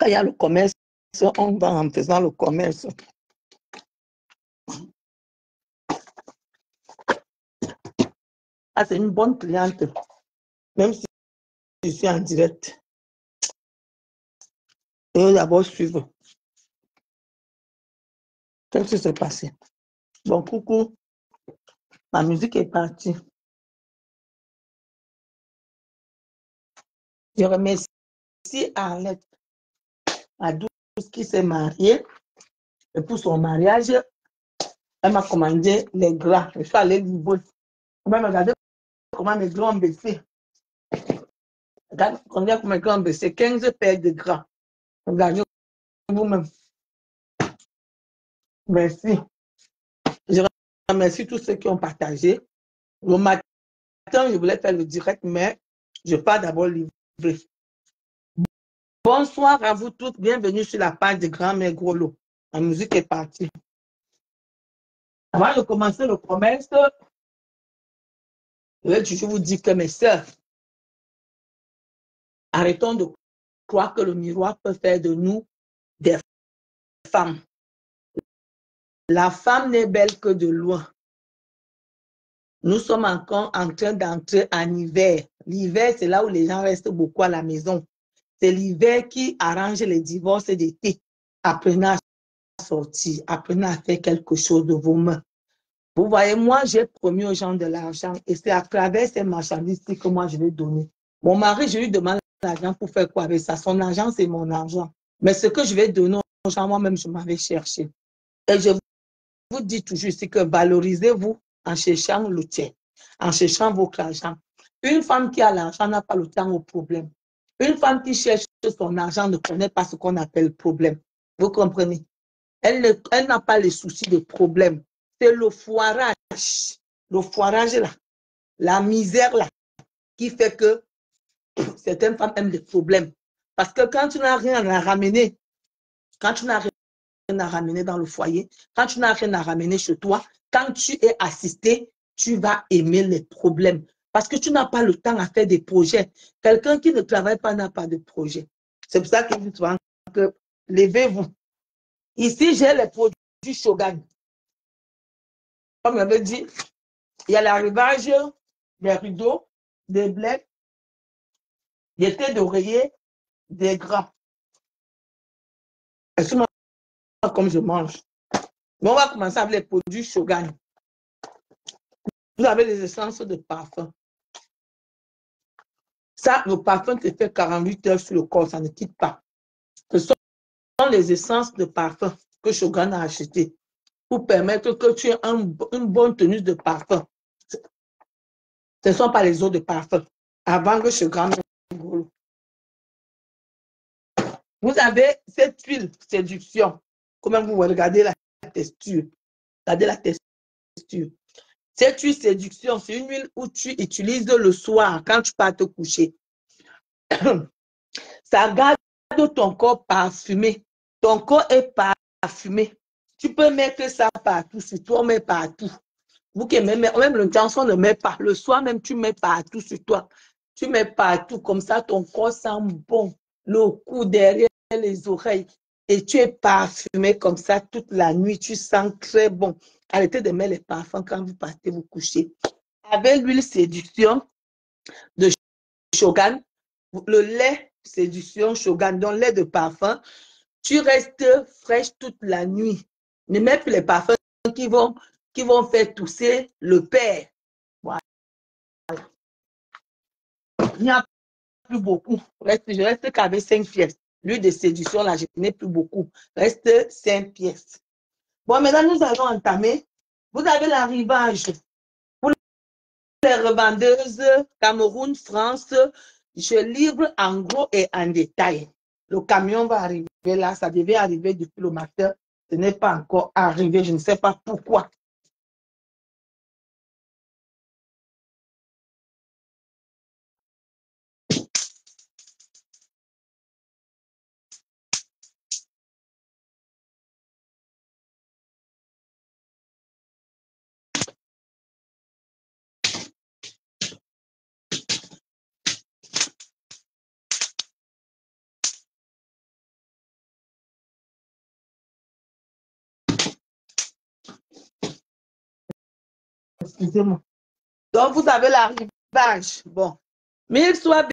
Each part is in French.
Quand il y a le commerce, on va en faisant le commerce. Ah, c'est une bonne cliente, même si je suis en direct. Je vais d'abord suivre. Qu'est-ce qui s'est passé? Bon, coucou, ma musique est partie. Je remercie Arlette, à 12 qui s'est mariée. Et pour son mariage, elle m'a commandé les gras. Je suis allée livrer. Vous même regardez comment mes gras ont baissé. Regardez combien mes gras ont baissé. 15 paires de gras. Regardez vous-même. Merci. Je remercie tous ceux qui ont partagé. Le matin, je voulais faire le direct, mais je pars d'abord livrer. Bonsoir à vous tous. Bienvenue sur la page de Grand-Mère Groslo. La musique est partie. Avant de commencer le commerce, je vous dis que mes sœurs, arrêtons de croire que le miroir peut faire de nous des femmes. La femme n'est belle que de loin. Nous sommes encore en train d'entrer en hiver. L'hiver, c'est là où les gens restent beaucoup à la maison. C'est l'hiver qui arrange les divorces d'été. Apprenez à sortir, apprenez à faire quelque chose de vos mains. Vous voyez, moi, j'ai promis aux gens de l'argent et c'est à travers ces marchandises que moi, je vais donner. Mon mari, je lui demande l'argent pour faire quoi avec ça? Son argent, c'est mon argent. Mais ce que je vais donner aux gens, moi-même, je m'avais cherché. Et je vous dis toujours, c'est que valorisez-vous en cherchant le tien, en cherchant votre argent. Une femme qui a l'argent n'a pas le temps au problème. Une femme qui cherche son argent ne connaît pas ce qu'on appelle problème. Vous comprenez? Elle n'a pas les soucis de problème. C'est le foirage là, la misère là, qui fait que certaines femmes aiment les problèmes. Parce que quand tu n'as rien à ramener, quand tu n'as rien à ramener dans le foyer, quand tu n'as rien à ramener chez toi, quand tu es assisté, tu vas aimer les problèmes. Parce que tu n'as pas le temps à faire des projets. Quelqu'un qui ne travaille pas n'a pas de projet. C'est pour ça que je dis souvent que levez-vous. Ici, j'ai les produits Shogun. Comme je l'avais dit, il y a l'arrivage des rideaux, des blecs, des têtes d'oreiller, des gras. Et souvent, comme je mange. Mais on va commencer avec les produits Shogun. Vous avez les essences de parfum. Ça, le parfum te fait 48 heures sur le corps, ça ne quitte pas. Ce sont les essences de parfum que Shogun a achetées pour permettre que tu aies une bonne tenue de parfum. Ce ne sont pas les eaux de parfum. Avant que Shogun. Vous avez cette huile séduction. Comment vous regardez la texture? Regardez la texture. Cette huile séduction, c'est une huile où tu utilises le soir quand tu pars te coucher. Ça garde ton corps parfumé. Ton corps est parfumé. Tu peux mettre ça partout, sur toi, mais partout. Vous qui même le chanson ne met pas. Le soir même, tu mets partout sur toi. Tu mets partout, comme ça, ton corps sent bon. Le cou derrière les oreilles. Et tu es parfumé comme ça toute la nuit. Tu sens très bon. Arrêtez de mettre les parfums quand vous partez vous coucher. Avec l'huile séduction de Shogun, le lait séduction Shogun, donc lait de parfum, tu restes fraîche toute la nuit. Ne mets plus les parfums qui vont faire tousser le père. Voilà. Il n'y a plus beaucoup. Je reste qu'avec 5 pièces. L'huile de séduction, là, je n'ai plus beaucoup. Reste 5 pièces. Bon, maintenant, nous allons entamer. Vous avez l'arrivage pour les revendeuses Cameroun, France. Je livre en gros et en détail. Le camion va arriver là. Ça devait arriver depuis le matin. Ce n'est pas encore arrivé. Je ne sais pas pourquoi. excusez-moi. Donc, vous avez l'arrivage. Bon. Mille soient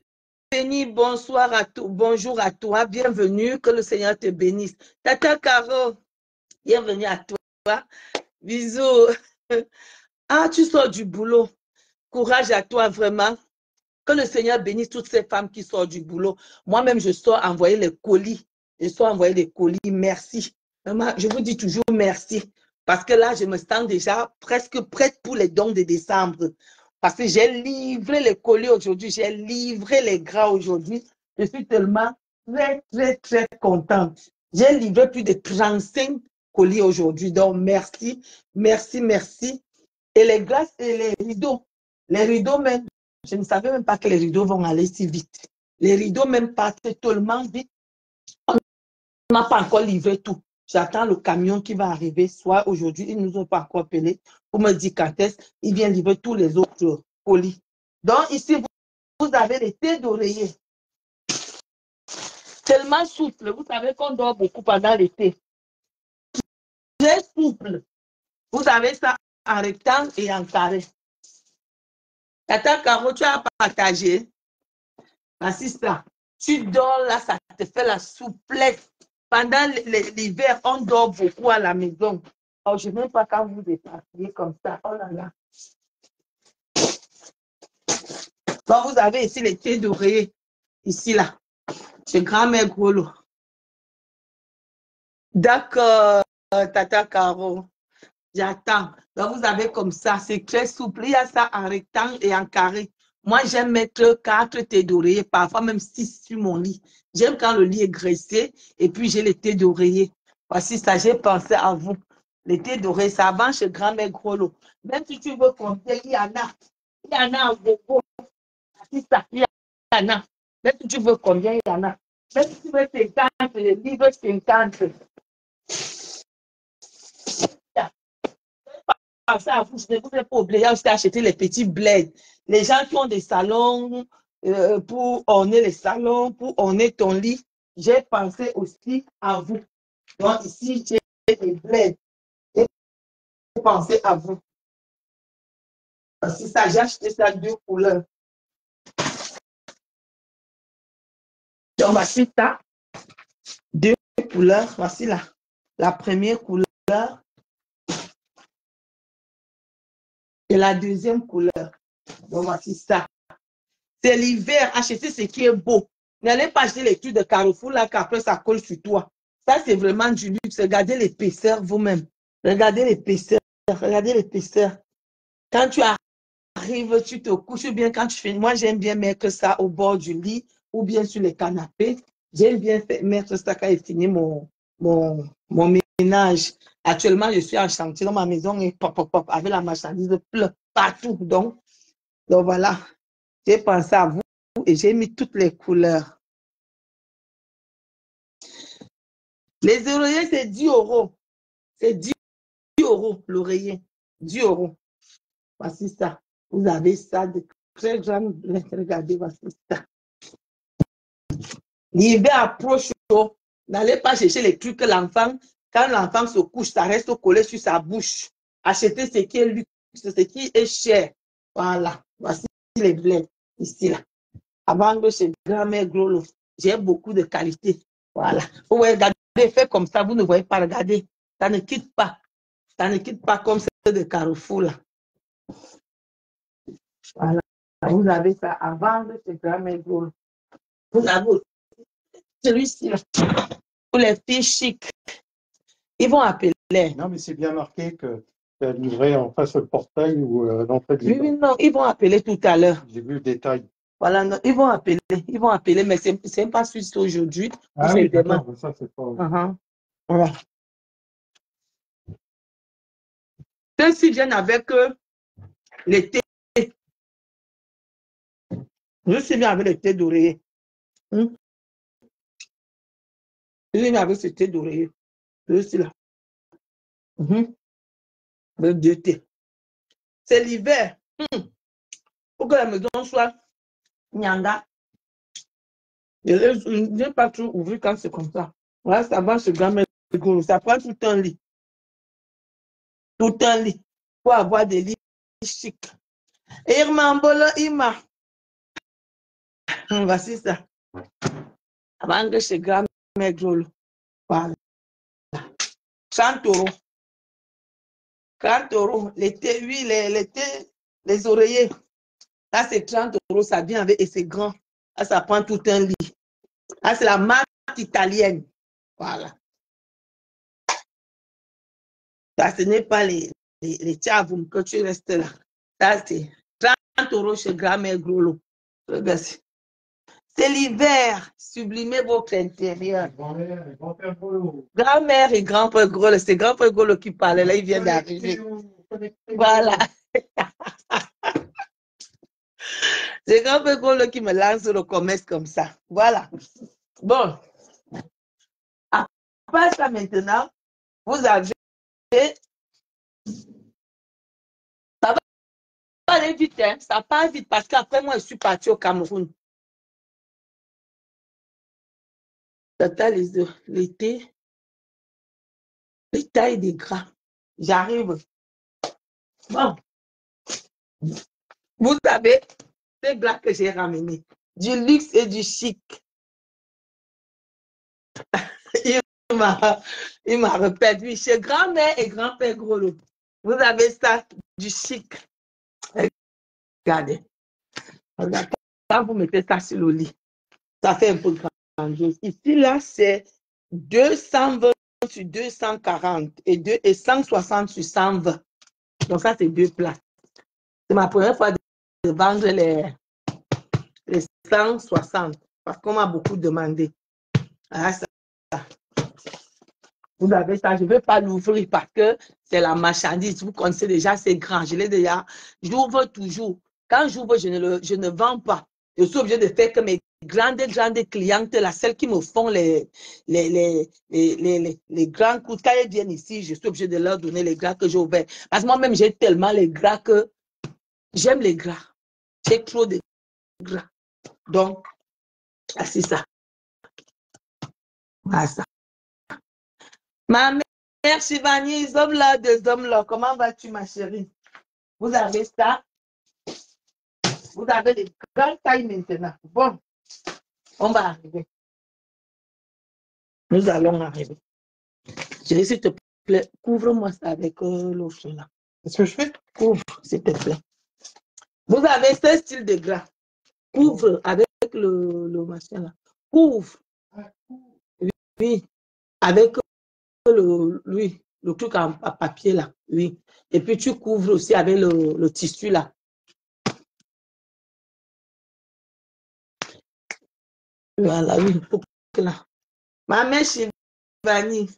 bénis, bonsoir à toi, bonjour à toi, bienvenue, que le Seigneur te bénisse. Tata Caro, bienvenue à toi. Bisous. Ah, tu sors du boulot. Courage à toi, vraiment. Que le Seigneur bénisse toutes ces femmes qui sortent du boulot. Moi-même, je sors envoyer les colis. Je sors envoyer les colis. Merci. Vraiment, je vous dis toujours merci. Parce que là, je me sens déjà presque prête pour les dons de décembre. Parce que j'ai livré les colis aujourd'hui. J'ai livré les gras aujourd'hui. Je suis tellement très, très, très contente. J'ai livré plus de 35 colis aujourd'hui. Donc, merci, merci, merci. Et les glaces et les rideaux même, je ne savais même pas que les rideaux vont aller si vite. Les rideaux même passent tellement vite. On n'a pas encore livré tout. J'attends le camion qui va arriver, soit aujourd'hui, ils ne nous ont pas encore appelé pour me dire quand est-ce qu'il vient livrer tous les autres colis. Donc ici, vous avez les thés d'oreiller. Tellement souple. Vous savez qu'on dort beaucoup pendant l'été. Très souple. Vous avez ça en rectangle et en carré. Tata Caro, tu as partagé. Assista, tu dors là, ça te fait la souplesse. Pendant l'hiver, on dort beaucoup à la maison. Oh, je n'aime pas quand vous dépassez comme ça. Oh là là. Donc, vous avez ici les thés d'oreiller. Ici, là. Chez grand-mère Golo. D'accord, Tata Caro. J'attends. Donc, vous avez comme ça. C'est très souple. Il y a ça en rectangle et en carré. Moi, j'aime mettre 4 thés d'oreiller, parfois même 6 sur mon lit. J'aime quand le lit est graissé et puis j'ai les thés d'oreiller. Voici ça, j'ai pensé à vous. Les thés d'oreiller, ça vend chez grand-mère Grolo. Même si tu veux compter, il y en a. Il y en a en beaucoup. Voici ça, il y en a. Même si tu veux combien, il y en a. Même si tu veux 50, les livres 50. Ça, vous ne vous êtes pas obligé d'acheter les petits bleds. Les gens qui ont des salons pour orner les salons, pour orner ton lit, j'ai pensé aussi à vous. Donc ici, j'ai des bleds. J'ai pensé à vous. C'est ça, j'ai acheté ça 2 couleurs. Donc voici ça, 2 couleurs. Voici la première couleur et la deuxième couleur. Donc voici ça. C'est l'hiver, achetez ce qui est beau. N'allez pas acheter les trucs de Carrefour là qu'après ça colle sur toi. Ça, c'est vraiment du luxe. Regardez l'épaisseur vous-même. Regardez l'épaisseur. Regardez l'épaisseur. Quand tu arrives, tu te couches ou bien quand tu fais. Moi, j'aime bien mettre ça au bord du lit ou bien sur les canapés. J'aime bien mettre ça quand il finit mon ménage. Actuellement, je suis en chantier dans ma maison et pop, pop, pop, avec la marchandise plein partout. Donc voilà. J'ai pensé à vous et j'ai mis toutes les couleurs. Les oreillers, c'est 10 €. C'est 10 € l'oreiller. 10 €. Voici ça. Vous avez ça de très grande. Regardez, voici ça. L'hiver approche. N'allez pas chercher les trucs que l'enfant, quand l'enfant se couche, ça reste collé sur sa bouche. Achetez ce qui est luxe, ce qui est cher. Voilà. Voici les blés. Ici, là. Avant que chez grand-mère Glolo, j'ai beaucoup de qualité. Voilà. Vous regardez, fait comme ça, vous ne voyez pas, regardez. Ça ne quitte pas. Ça ne quitte pas comme ceux de Carrefour, là. Voilà. Vous avez ça avant de chez grand-mère Glolo. Vous avez celui-ci, là. Pour les filles chics. Ils vont appeler. Non, mais c'est bien marqué que tu as livré en face au portail ou l'entrée du. Oui, non, ils vont appeler tout à l'heure. J'ai vu le détail. Voilà, non, ils vont appeler, mais c'est pas juste aujourd'hui. Ah oui, d'accord, ça c'est pas. Voilà. Ceux-ci viennent avec les thés. Je suis bien avec les thés d'oreiller. Je suis bien avec ce thé d'oreiller. Je suis là. Avec 2 thés. C'est l'hiver. Pour que la maison soit nyanga. Je n'ai pas trop ouvert quand c'est comme ça. Voilà, ça va se grand-mère. Ça prend tout un lit. Tout un lit. Pour avoir des lits chic. Irma Mbolo Ima. Voici ça. Avant chez grand-mère Grolo. Voilà. 30 €. 30 €. L'été, oui, les oreillers. Là, c'est 30 €. Ça vient avec et c'est grand. Là, ça prend tout un lit. Là, c'est la marque italienne. Voilà. Ça, ce n'est pas les tchavoum que tu restes là. Ça, c'est 30 € chez grand-mère Grolo. C'est l'hiver. Sublimez votre intérieur. Grand-mère et grand-père Grolo. C'est grand-père Grolo qui parlait. Là, il vient d'arriver. Voilà. C'est grand-père Grolo qui me lance le commerce comme ça. Voilà. Bon. Après ça, maintenant, vous avez... Ça va aller vite, hein? Ça part vite parce qu'après, moi, je suis partie au Cameroun. Tata, l'été, les tailles des gras. J'arrive. Bon. Vous savez, ces gras que j'ai ramenés. Du luxe et du chic. Il m'a répété, oui, chez grand-mère et grand-père Grolo. Vous avez ça, du chic. Regardez. Quand vous mettez ça sur le lit, ça fait un peu grandiose. Ici, là, c'est 220 sur 240 et 160 sur 120. Donc, ça, c'est 2 places. C'est ma première fois de vendre les 160 parce qu'on m'a beaucoup demandé. Ah, ça. Vous avez ça, je ne vais pas l'ouvrir parce que c'est la marchandise. Vous connaissez déjà, c'est grand. Je l'ai déjà. J'ouvre toujours. Quand j'ouvre, je ne vends pas. Je suis obligée de faire que mes grandes clientes, là, celles qui me font les grands coups. Quand elles viennent ici, je suis obligée de leur donner les gras que j'ai ouverts. Parce que moi-même, j'ai tellement les gras que j'aime les gras. J'ai trop de gras. Donc, c'est ça. Voilà ça. Ma mère Chivani, les hommes là, deux hommes là. Comment vas-tu, ma chérie? Vous avez ça. Vous avez des grandes tailles maintenant. Bon, on va arriver. Nous allons arriver. Chérie, s'il te plaît, couvre-moi ça avec l'autre là. Qu'est-ce que je fais? Couvre, s'il te plaît. Vous avez ce style de gras. Couvre avec le machin là. Couvre. Oui. Avec le truc en papier là. Oui. Et puis tu couvres aussi avec le tissu là. Voilà, oui. Là. Ma mère Chivani.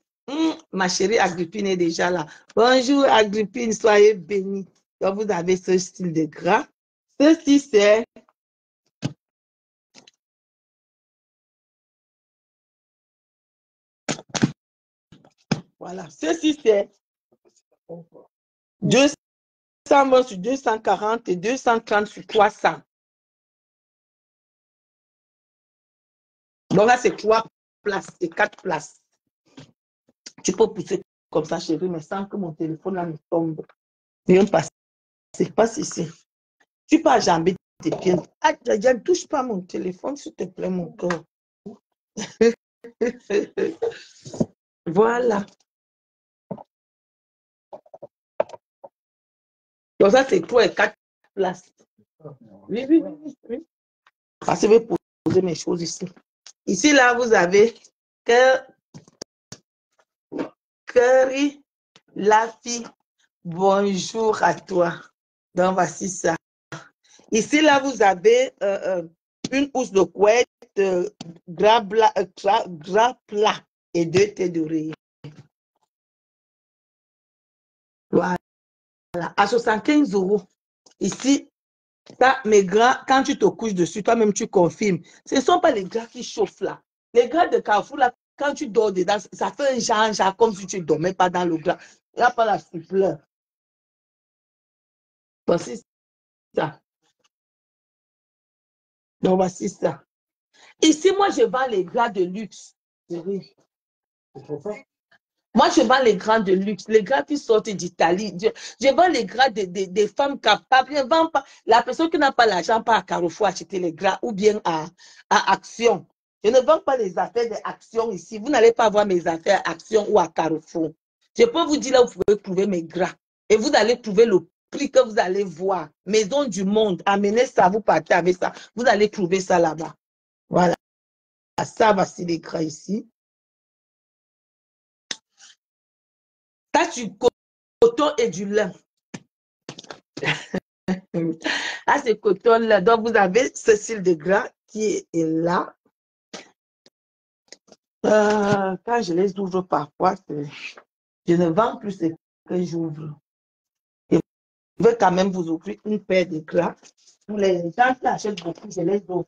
Ma chérie Agrippine est déjà là. Bonjour Agrippine, soyez bénie. Donc vous avez ce style de gras. Ceci c'est voilà. Ceci c'est 220 sur 240 et 230 sur 300. Donc là c'est 3 places et 4 places. Tu peux pousser comme ça chérie, mais sans que mon téléphone là me tombe. Viens passer. Passe ici. Tu peux enjamber tes pieds. Ah, ne touche pas mon téléphone, s'il te plaît, mon corps. Voilà. Donc ça, c'est 3 et 4 places. Oui, oui, oui, oui. Parce que je vais poser mes choses ici. Ici, là, vous avez Curry, la fille. Bonjour à toi. Donc, voici ça. Ici, là, vous avez une housse de couette, gras plat et 2 têtes d'oreiller. Voilà. À 75 €. Ici, ça, mes gras, quand tu te couches dessus, toi-même, tu confirmes. Ce ne sont pas les gras qui chauffent là. Les gras de Carrefour, là, quand tu dors dedans, ça fait un genre comme si tu ne dormais pas dans le gras. Il n'y a pas la soupleur. Voici ça. Donc, voici ça. Ici, moi, je vends les gras de luxe. Oui. Moi, je vends les gras de luxe, les gras qui sortent d'Italie. Je vends les gras des femmes capables. Je ne vends pas. La personne qui n'a pas l'argent, pas à Carrefour, acheter les gras ou bien à Action. Je ne vends pas les affaires d'Action ici. Vous n'allez pas voir mes affaires à Action ou à Carrefour. Je peux vous dire là où vous pouvez trouver mes gras. Et vous allez trouver le prix que vous allez voir. Maison du Monde. Amenez ça, vous partez avec ça. Vous allez trouver ça là-bas. Voilà. Ça, voici les gras ici. Ça, du coton et du lin. Ah, c'est coton là. Donc, vous avez ce style de gras qui est là. Quand je les ouvre parfois, je ne vends plus ce que j'ouvre. Je veux quand même vous offrir une paire de gras. Pour les gens qui achètent beaucoup, je les offre.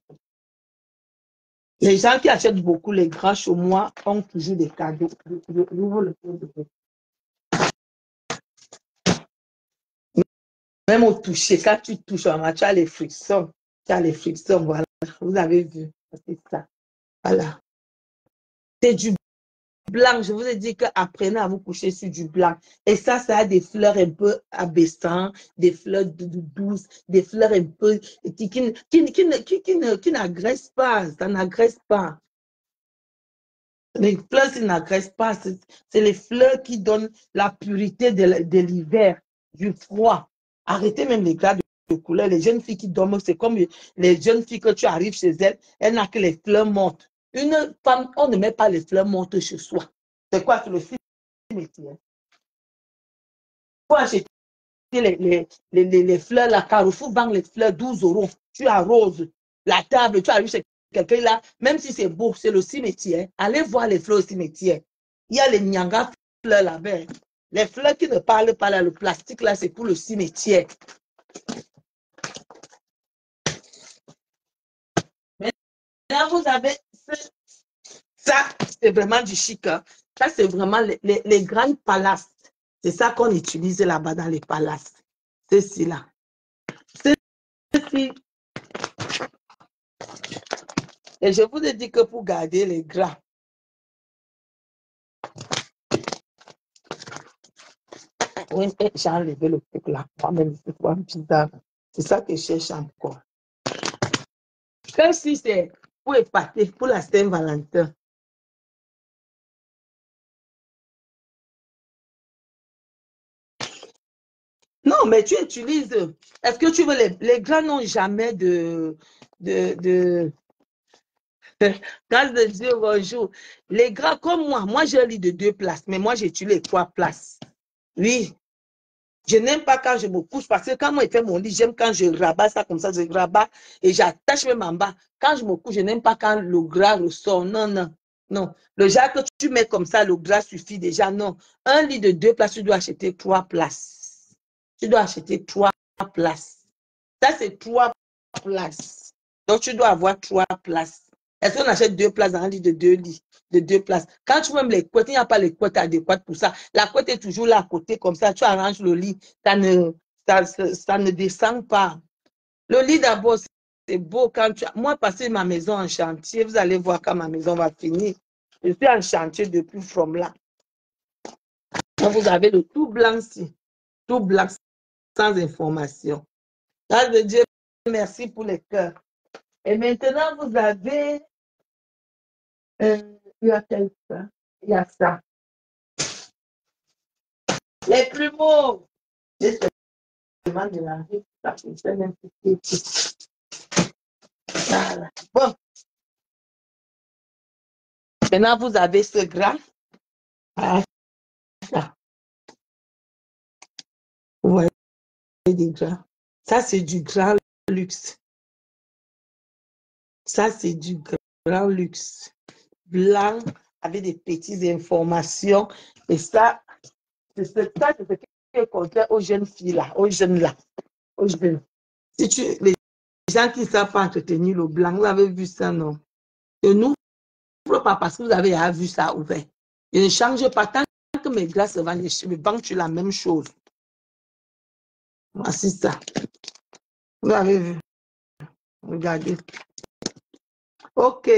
Les gens qui achètent beaucoup les gras chez moi ont toujours des cadeaux. J'ouvre le cadeau. Même au toucher, quand tu touches, tu as les frictions. Tu as les frictions, voilà. Vous avez vu. C'est ça. Voilà. C'est du blanc. Je vous ai dit qu'apprenez à vous coucher sur du blanc. Et ça a des fleurs un peu abaissantes, des fleurs douces, des fleurs un peu qui n'agressent pas. Ça n'agresse pas. Les fleurs qui n'agressent pas, c'est les fleurs qui donnent la pureté de l'hiver, du froid. Arrêtez même les gars de couleur. Les jeunes filles qui dorment, c'est comme les jeunes filles que tu arrives chez elles, elles n'ont que les fleurs mortes. Une femme, on ne met pas les fleurs mortes chez soi. C'est quoi? C'est le cimetière. Pour acheter les fleurs, la Carrefour vend les fleurs 12 €. Tu arroses la table, tu arrives chez quelqu'un là, même si c'est beau, c'est le cimetière. Allez voir les fleurs au cimetière. Il y a les nyanga fleurs là-bas. Les fleurs qui ne parlent pas là, le plastique là, c'est pour le cimetière. Maintenant, vous avez ça, c'est vraiment du chic. Hein. Ça, c'est vraiment les grands palaces. C'est ça qu'on utilise là-bas dans les palaces. Ceci là. Ceci. Et je vous ai dit que pour garder les gras, oui, j'ai enlevé le truc là. Moi-même, c'est pas bizarre. C'est ça que je cherche encore. Comme si c'est pour épater, pour la Saint-Valentin. Non, mais tu utilises. Est-ce que tu veux les gras n'ont jamais de grâce de Dieu, bonjour. Les gras comme moi j'ai un lit de 2 places, mais moi j'utilise les 3 places. Oui. Je n'aime pas quand je me couche parce que quand moi je fais mon lit, j'aime quand je rabats ça comme ça, je rabats et j'attache même en bas. Quand je me couche, je n'aime pas quand le gras ressort. Non, non, non. Le genre que tu mets comme ça, le gras suffit déjà. Non. Un lit de 2 places, tu dois acheter 3 places. Tu dois acheter 3 places. Ça, c'est 3 places. Donc, tu dois avoir 3 places. Est-ce qu'on achète 2 places dans un lit de 2 lits? De 2 places. Quand tu aimes les couettes, il n'y a pas les couettes adéquates pour ça. La couette est toujours là à côté, comme ça, tu arranges le lit. Ça ne descend pas. Le lit d'abord, c'est beau quand tu... Moi, passer ma maison en chantier, vous allez voir quand ma maison va finir. Je suis en chantier depuis from là. Donc, vous avez le tout blanc ici. Tout blanc, sans information. Grâce de Dieu, merci pour les cœurs. Et maintenant, vous avez... il y a ça. Il y a ça. Les plumeaux. De la vie, ça fonctionne un petit peu. Voilà. Bon. Maintenant, vous avez ce gras. Voilà. Vous voyez des gras. Ça, c'est du gras luxe. Ça, c'est du gras luxe. Blanc, avec des petites informations. Et ça, c'est ce que contient aux jeunes filles là, aux jeunes là. Aux jeunes. Si les gens qui ne savent pas entretenir le blanc, vous avez vu ça, non? Et nous, pas parce que vous avez vu ça ouvert. Je ne change pas tant que mes glaces se vendent, je me vends sur la même chose. Voici ça. Vous avez vu. Regardez. OK.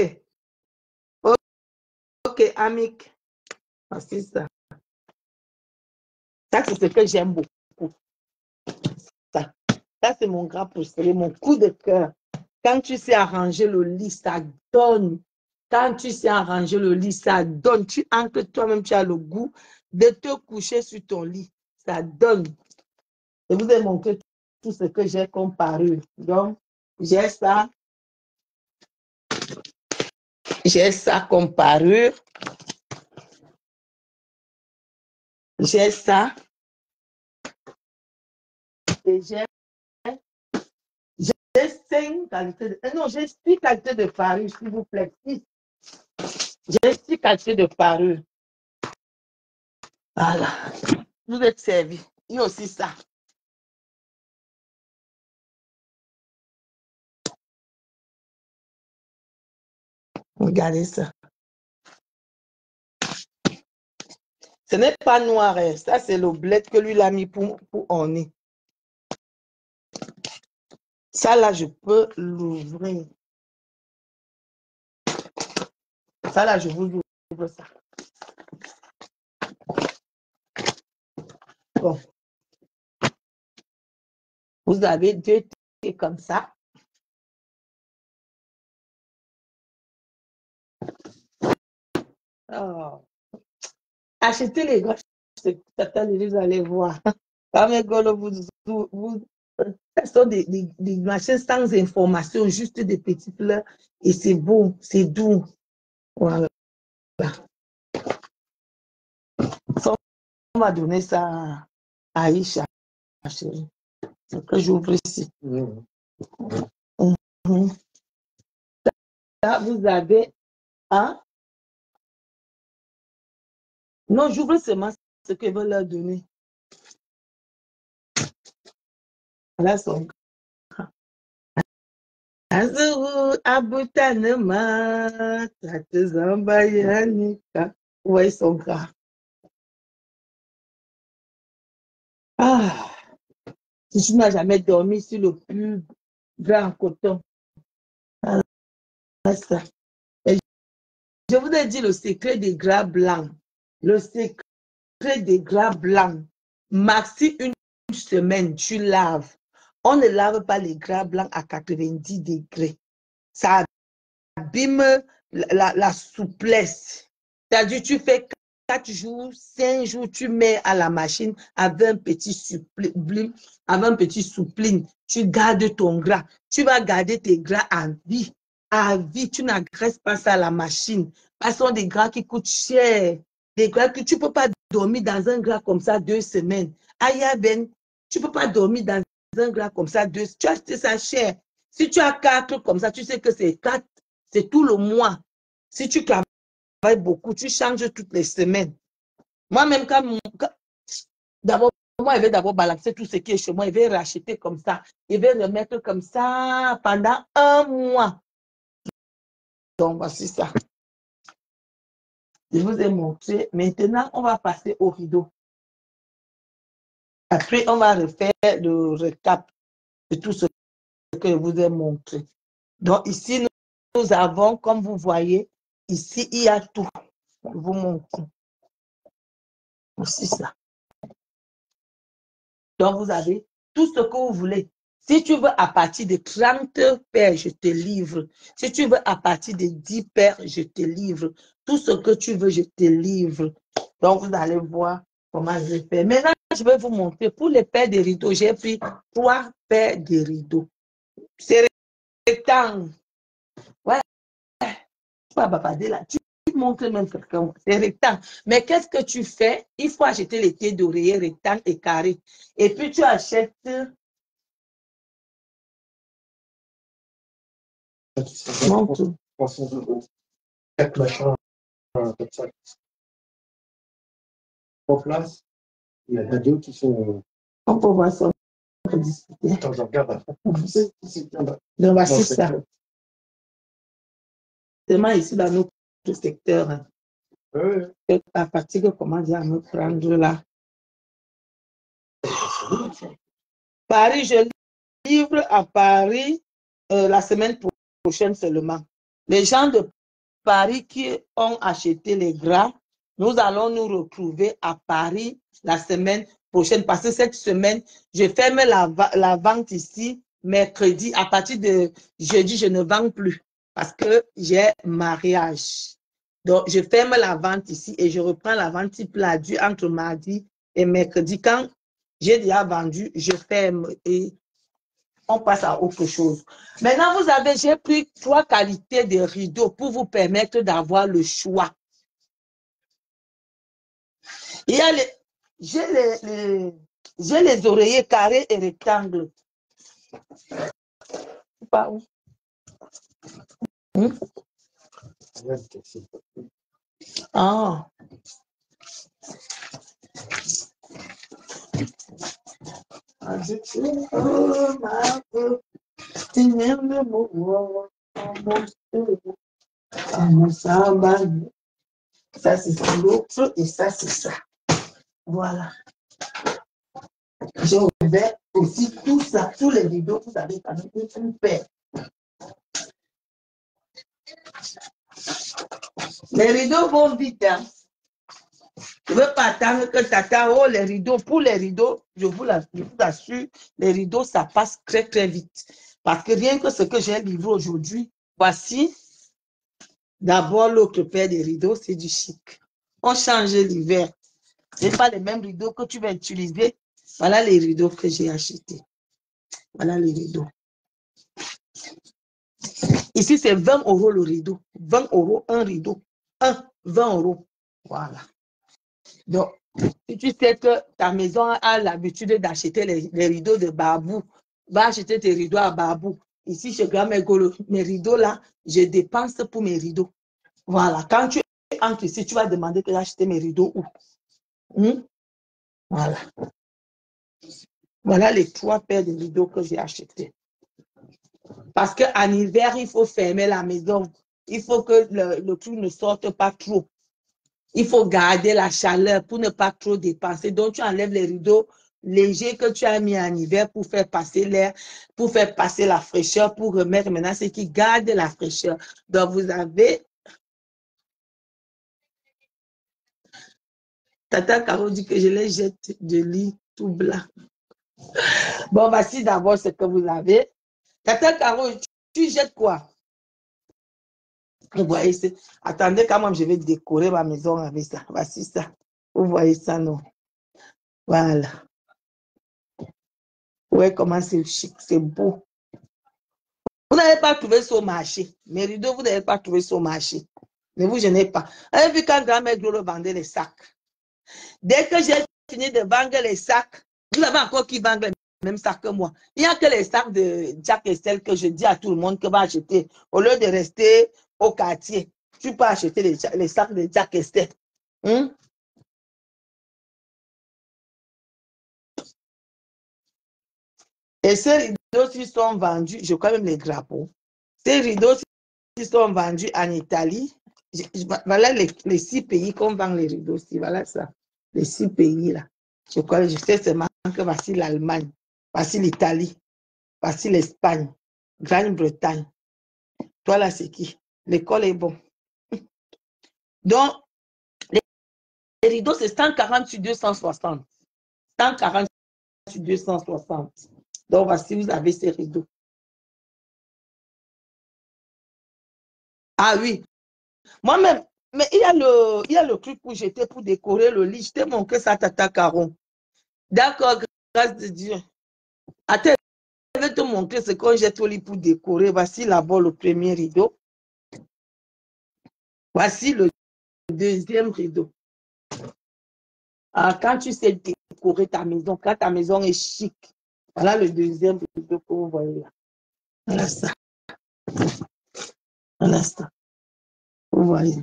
OK, Amic. Voici ça. Ça, c'est ce que j'aime beaucoup. Ça c'est mon gras préféré, mon coup de cœur. Quand tu sais arranger le lit, ça donne. Quand tu sais arranger le lit, ça donne. Tu ancres toi-même, tu as le goût de te coucher sur ton lit. Ça donne. Je vous ai montré tout ce que j'ai comme parure. Donc, j'ai ça. J'ai ça comme parure. J'ai ça. Et j'ai 5 qualités de... Non, j'ai 6 qualités de parure, s'il vous plaît. J'ai 6 qualités de parure. Voilà. Vous êtes servis. Il y a aussi ça. Regardez ça. Ce n'est pas noir. Hein. Ça, c'est le bled que lui l'a mis pour orner. Ça, là, je peux l'ouvrir. Ça, là, je vous ouvre ça. Bon. Vous avez 2 thés comme ça. Oh. Achetez les gars. Vous allez voir. Ce sont des machins sans information, juste des petits fleurs. Et c'est beau, c'est doux. Voilà. On va donner ça à Aïcha, chérie. C'est que j'ouvre ici. Là, vous avez un. Non, j'ouvre seulement ce que veut leur donner. Là, son. Azuru abutanema, tatezamba yanika. Ouais, son gras. Ah, si tu n'as jamais dormi sur le plus grand coton. Ah, ça. Et je vous ai dit le secret des gras blancs. Le secret des gras blancs. Maxi une semaine, tu laves. On ne lave pas les gras blancs à 90 degrés. Ça abîme la souplesse. C'est-à-dire, tu fais 4 jours, 5 jours, tu mets à la machine avec un petit soupline. Tu gardes ton gras. Tu vas garder tes gras à vie. À vie, tu n'agraisses pas ça à la machine. Ce sont des gras qui coûtent cher. Des gras que tu ne peux pas dormir dans un gras comme ça 2 semaines. Aïe, Ben, tu ne peux pas dormir dans un gras comme ça 2 semaines. Tu as acheté ça cher. Si tu as 4 comme ça, tu sais que c'est 4, c'est tout le mois. Si tu travailles beaucoup, tu changes toutes les semaines. Moi-même, d'abord, moi, je vais d'abord balancer tout ce qui est chez moi. Je vais racheter comme ça. Je vais remettre comme ça pendant 1 mois. Donc, voici ça. Je vous ai montré. Maintenant, on va passer au rideau. Après, on va refaire le récap de tout ce que je vous ai montré. Donc, ici, nous avons, comme vous voyez, ici, il y a tout. Je vous montre. Voici ça. Donc, vous avez tout ce que vous voulez. Si tu veux à partir de 30 paires, je te livre. Si tu veux à partir de 10 paires, je te livre. Tout ce que tu veux, je te livre. Donc, vous allez voir comment je fais. Maintenant, je vais vous montrer. Pour les paires de rideaux, j'ai pris 3 paires de rideaux. C'est rectangle. Ouais. Tu vas bavarder là. Tu montres même quelqu'un. C'est rectangle. Mais qu'est-ce que tu fais? Il faut acheter les pieds d'oreiller rectangle et carré. Et puis, tu achètes... Montre. 300 €. 4 machins comme ça. En place, il y a des qui sont. On peut voir ça. On peut discuter. Attends, je regarde. Donc, voici ça. Seulement ici, dans notre secteur. Hein. Oui. À partir de comment dire à me prendre là. Paris, je livre à Paris la semaine prochaine seulement. Les gens de Paris qui ont acheté les gras, nous allons nous retrouver à Paris la semaine prochaine parce que cette semaine, je ferme la vente ici mercredi. À partir de jeudi, je ne vends plus parce que j'ai mariage. Donc, je ferme la vente ici et je reprends la vente type due entre mardi et mercredi. Quand j'ai déjà vendu, je ferme et on passe à autre chose. Maintenant, j'ai pris 3 qualités de rideaux pour vous permettre d'avoir le choix. Il y a j'ai les oreillers carrés et rectangles. Pas où? Ah. Ça, c'est l'autre et ça, c'est ça. Voilà. J'ai ouvert aussi tout ça, tous les rideaux, vous avez quand même une paire. Les rideaux vont vite. Hein. Je ne veux pas attendre que tata, oh, les rideaux, pour les rideaux, je vous assure, les rideaux, ça passe très, très vite. Parce que rien que ce que j'ai livré aujourd'hui, voici d'abord l'autre paire de rideaux, c'est du chic. On change l'hiver. Ce n'est pas les mêmes rideaux que tu vas utiliser. Voilà les rideaux que j'ai achetés. Voilà les rideaux. Ici, c'est 20 € le rideau. 20 € un rideau. 20 €. Voilà. Donc, si tu sais que ta maison a l'habitude d'acheter les rideaux de Babou, va acheter tes rideaux à Babou. Ici, chez Grand-mère Golo, mes rideaux là, je dépense pour mes rideaux. Voilà. Quand tu entres ici, tu vas demander que j'achète mes rideaux où? Voilà. Voilà les 3 paires de rideaux que j'ai achetés. Parce qu'en hiver, il faut fermer la maison. Il faut que le truc ne sorte pas trop. Il faut garder la chaleur pour ne pas trop dépenser. Donc, tu enlèves les rideaux légers que tu as mis en hiver pour faire passer l'air, pour faire passer la fraîcheur, pour remettre maintenant ce qui garde la fraîcheur. Donc, vous avez... Tata Caro dit que je les jette de lit tout blanc. Bon, voici d'abord ce que vous avez. Tata Caro, tu jettes quoi? Vous voyez, attendez quand même, je vais décorer ma maison avec ça. Voici ça. Vous voyez ça, non? Voilà. Ouais, comment c'est chic, c'est beau. Vous n'avez pas trouvé sur le marché. Mes rideaux, vous n'avez pas trouvé sur le marché. Ne vous gênez pas. Vous avez vu quand grand-mère Gloro vendait les sacs. Dès que j'ai fini de vendre les sacs, vous avez encore qui vend les mêmes sacs que moi. Il n'y a que les sacs de Jack et Estelle que je dis à tout le monde que va acheter. Au lieu de rester au quartier, tu peux acheter les sacs de Jack et Estelle. Et ces rideaux qui sont vendus, je crois même les drapeaux. Ces rideaux qui sont vendus en Italie, voilà les 6 pays qu'on vend les rideaux. Voilà ça, les 6 pays là. Je crois, je sais seulement que voici l'Allemagne, voici l'Italie, voici l'Espagne, Grande-Bretagne. Toi là, c'est qui? L'école est bon. Donc, les rideaux, c'est 140 sur 260. 140 sur 260. Donc, voici, vous avez ces rideaux. Ah oui. Moi-même, mais il y a le truc pour jeter, pour décorer le lit. Je t'ai montré ça, Tata Caron. D'accord, grâce de Dieu. Attends, je vais te montrer ce qu'on jette au lit pour décorer. Voici là-bas le premier rideau. Voici le deuxième rideau. Alors, quand tu sais décorer ta maison, quand ta maison est chic, voilà le deuxième rideau que vous voyez là. Voilà ça. Voilà ça. Vous voyez.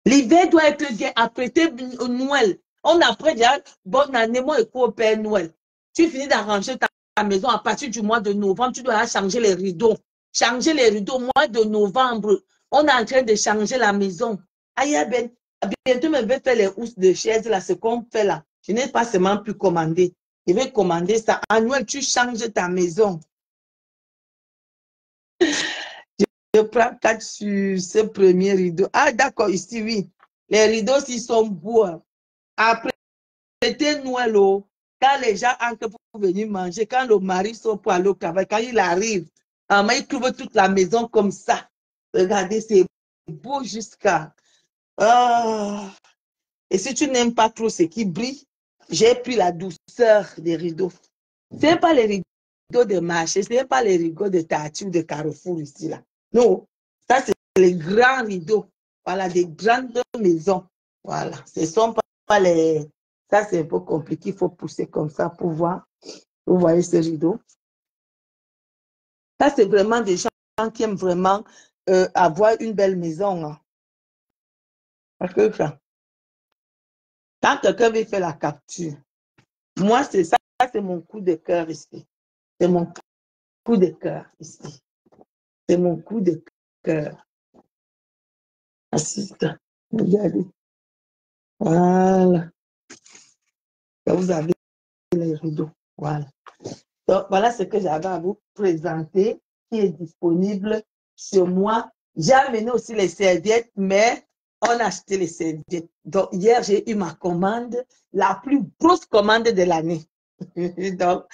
L'hiver doit être bien apprêté au Noël. On apprête déjà bonne année, moi et quoi au Père Noël. Tu finis d'arranger ta maison à partir du mois de novembre, tu dois changer les rideaux. Changer les rideaux au mois de novembre. On est en train de changer la maison. Aïe, ben, bientôt, je vais faire les housses de chaises là, ce qu'on fait là. Je n'ai pas seulement pu commander. Je vais commander ça. À Noël, tu changes ta maison. Je prends 4 sur ce premier rideau. Ah, d'accord, ici, oui. Les rideaux, s'ils sont beaux. Après, C'était Noël, oh. Quand les gens entrent pour venir manger, quand le mari sort pour aller au travail, quand il arrive, il trouve toute la maison comme ça. Regardez, c'est beau jusqu'à... Ah. Et si tu n'aimes pas trop ce qui brille, j'ai pris la douceur des rideaux. Ce n'est pas les rideaux de marché, ce n'est pas les rideaux de Tati ou de Carrefour ici, là. Non, ça, c'est les grands rideaux. Voilà, des grandes maisons. Voilà, ce ne sont pas les... Ça, c'est un peu compliqué. Il faut pousser comme ça pour voir. Vous voyez ce rideau. Ça, c'est vraiment des gens qui aiment vraiment avoir une belle maison. Hein. Parce que ça, quand quelqu'un veut faire la capture, moi, c'est ça, c'est mon coup de cœur ici. C'est mon coup de cœur ici. C'est mon coup de cœur. Assiste. Regardez. Voilà. Là, vous avez les rideaux. Voilà. Donc, voilà ce que j'avais à vous présenter qui est disponible sur moi. J'ai amené aussi les serviettes, mais on a acheté les serviettes. Donc, hier, j'ai eu ma commande, la plus grosse commande de l'année. Donc,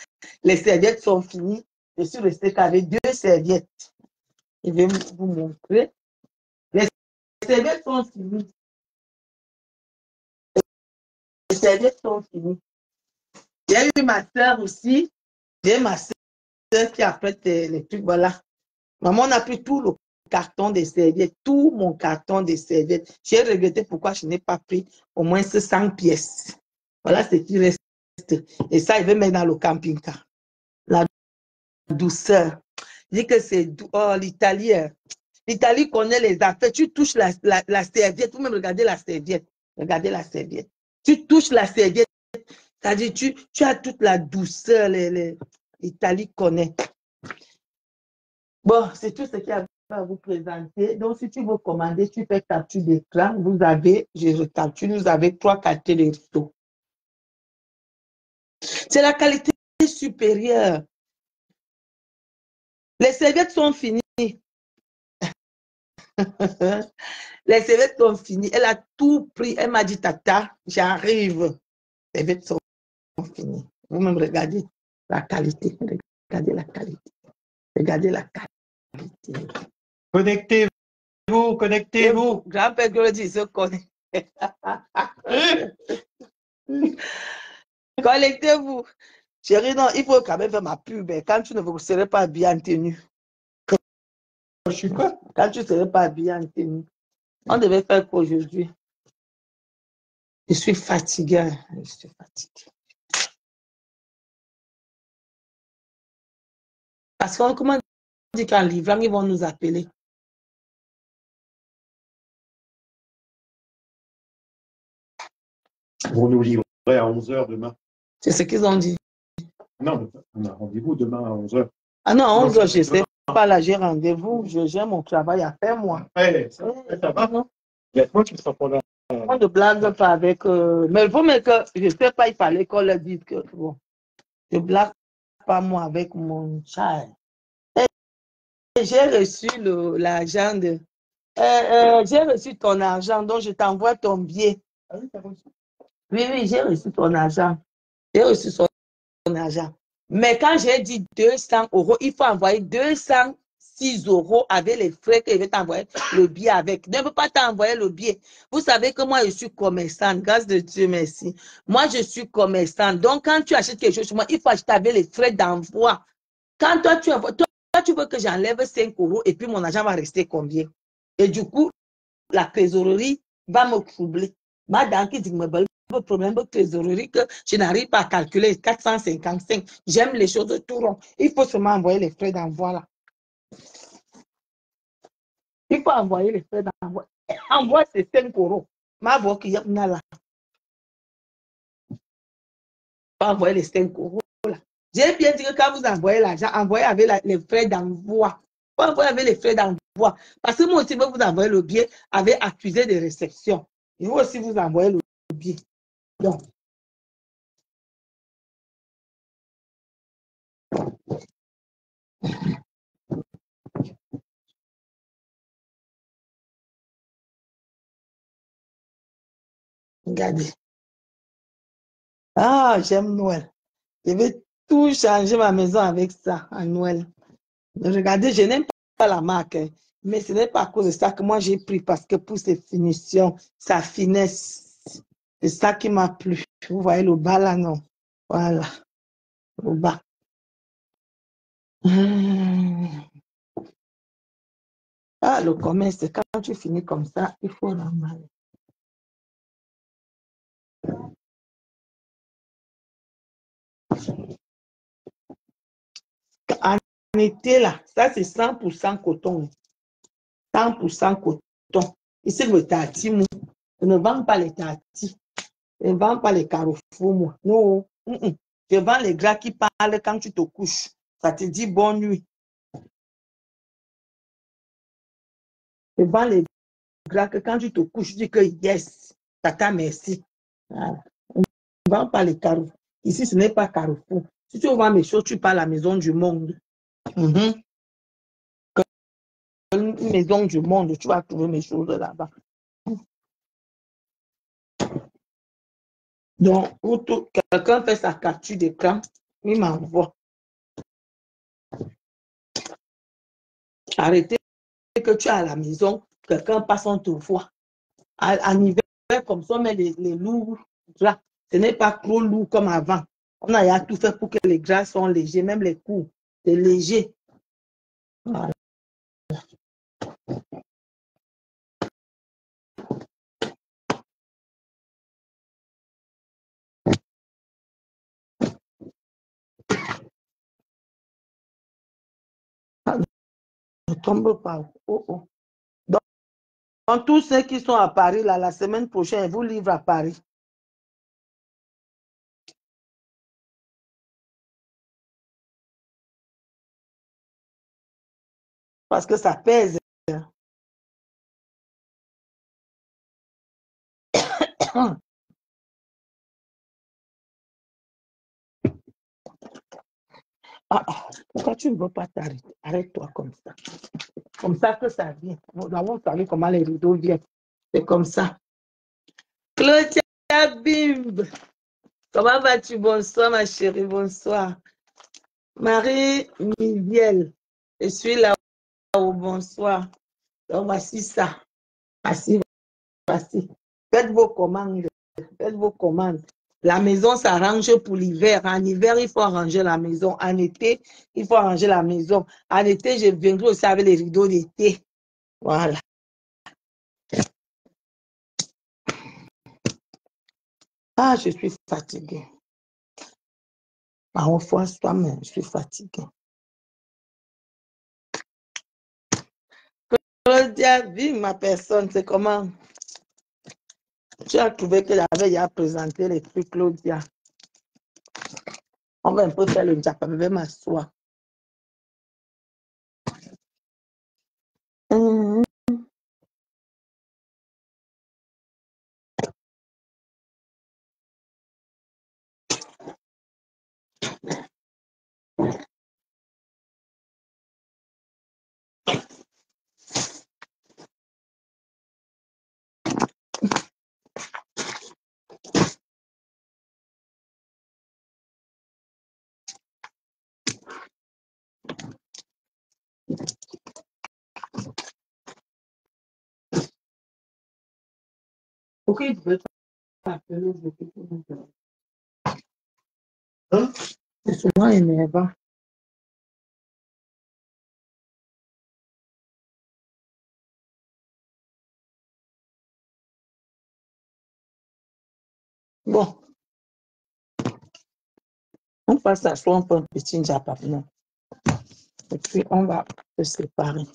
les serviettes sont finies. Je suis restée qu'avec 2 serviettes. Je vais vous montrer. Les serviettes sont finies. Les serviettes sont finies. J'ai eu ma soeur aussi. J'ai ma soeur qui a fait les trucs. Voilà. Maman, on a pris tout le carton des serviettes, tout mon carton des serviettes. J'ai regretté pourquoi je n'ai pas pris au moins 100 pièces. Voilà ce qui reste. Et ça, il veut mettre dans le camping-car. La douceur. Je dis que c'est oh, l'Italien. L'Italie connaît les affaires. Tu touches la serviette. Vous-même, regardez la serviette. Regardez la serviette. Tu touches la serviette. C'est-à-dire, tu as toute la douceur. L'Italie connaît. Bon, c'est tout ce qu'il y a à vous présenter. Donc, si tu veux commander, tu fais capture d'écran. Vous avez, je recalcule, vous avez 3 quartiers de rideaux. C'est la qualité supérieure. Les serviettes sont finies. Les serviettes sont finies. Elle a tout pris. Elle m'a dit, Tata, j'arrive. Les serviettes sont finies. Vous-même, regardez la qualité. Regardez la qualité. Regardez la qualité. Connectez-vous, connectez-vous. Grand-père Glody se connaît. Connectez-vous. Chérie, non, il faut quand même faire ma pub. Quand tu ne serais pas bien tenu. Je suis quoi? Quand tu ne serais pas bien tenu. On devait faire quoi aujourd'hui? Je suis fatiguée. Je suis fatiguée. Parce qu'on comment dit qu'en livrant, ils vont nous appeler. Vous nous livrez à 11h demain. C'est ce qu'ils ont dit. Non, on a rendez-vous demain à 11h. Ah non, à 11h, je ne sais pas. Là, j'ai rendez-vous. J'ai mon travail à faire, moi. Ouais, ça va. Non. Il y a toi qui ne sera pas là. On ne blague pas avec... mais il faut mais que... Je ne sais pas, il fallait qu'on leur dise que... Bon, je ne blague pas, moi, avec mon child. J'ai reçu l'argent de... j'ai reçu ton argent, donc je t'envoie ton billet. Oui, oui, j'ai reçu ton argent. J'ai reçu son argent. Mais quand j'ai dit 200 €, il faut envoyer 206 € avec les frais que je vais t'envoyer le billet avec. Ne peux pas t'envoyer le billet. Vous savez que moi, je suis commerçante. Grâce de Dieu, merci. Moi, je suis commerçante. Donc, quand tu achètes quelque chose chez moi, il faut acheter avec les frais d'envoi. Quand toi, tu envoies... tu veux que j'enlève 5 € et puis mon argent va rester combien? Et du coup, la trésorerie va me troubler. Madame qui dit, le problème de trésorerie que je n'arrive pas à calculer 455. J'aime les choses tout rond. Il faut seulement envoyer les frais d'envoi là. Il faut envoyer les frais d'envoi. Envoie ces 5 €. Ma voix qui est là. Il faut envoyer les 5 € là. J'ai bien dit que quand vous envoyez l'argent, envoyez avec les frais d'envoi. Il faut envoyer avec les frais d'envoi. Parce que moi aussi, je vais vous envoyer le billet avec accusé de réception. Il faut aussi vous envoyer le billet. Donc, regardez. Ah, j'aime Noël. Je vais tout changer ma maison avec ça, à Noël. Regardez, je n'aime pas la marque, hein, mais ce n'est pas à cause de ça que moi j'ai pris, parce que pour ses finitions, sa finesse, c'est ça qui m'a plu. Vous voyez le bas là, non? Voilà, le bas. Ah, le commerce, c'est quand tu finis comme ça, il faut l'emballer. En été, là, ça c'est 100% coton. 100% coton. Ici, le tati, moi, je ne vends pas les tatis. Je ne vends pas les carrefours, moi. Non. Je vends les gras qui parlent quand tu te couches. Ça te dit bonne nuit. Je vends les gras que quand tu te couches, tu dis que yes, tata, merci. Voilà. On ne vend pas les carrefours. Ici, ce n'est pas carrefour. Si tu vends mes choses, tu pars à la maison du monde. Une maison du monde, tu vas trouver mes choses là-bas. Donc, quelqu'un fait sa capture d'écran, il m'envoie. Arrêtez que tu es à la maison, quelqu'un passe, on te voit. En hiver, comme ça, on met les lourds là. Ce n'est pas trop lourd comme avant. On a tout fait pour que les gras soient légers, même les coups. C'est léger. Voilà. Ne tombe pas. Oh, oh. Donc, tous ceux qui sont à Paris, là, la semaine prochaine, ils vous livrent à Paris. Parce que ça pèse. Pourquoi tu ne veux pas t'arrêter? Arrête-toi comme ça. Comme ça que ça vient. Nous avons parlé comment les rideaux viennent. C'est comme ça. Claudia Bimb. Comment vas-tu? Bonsoir, ma chérie. Bonsoir. Marie-Miviel. Je suis là. Bonsoir. Donc, voici ça. Voici. Faites vos commandes. Faites vos commandes. La maison s'arrange pour l'hiver. En hiver, il faut arranger la maison. En été, il faut arranger la maison. En été, je viendrai aussi avec les rideaux d'été. Voilà. Ah, je suis fatiguée. Parfois, toi-même, je suis fatiguée. Claudia, vive ma personne, c'est comment? Tu as trouvé que j'avais à présenter les trucs, Claudia. On va un peu faire le Japa, je vais m'asseoir. Pourquoi il ne veut pas appeler le hein? C'est souvent énervant. Bon, on passe à soi, on fait un petit Japa. Et puis, on va se séparer.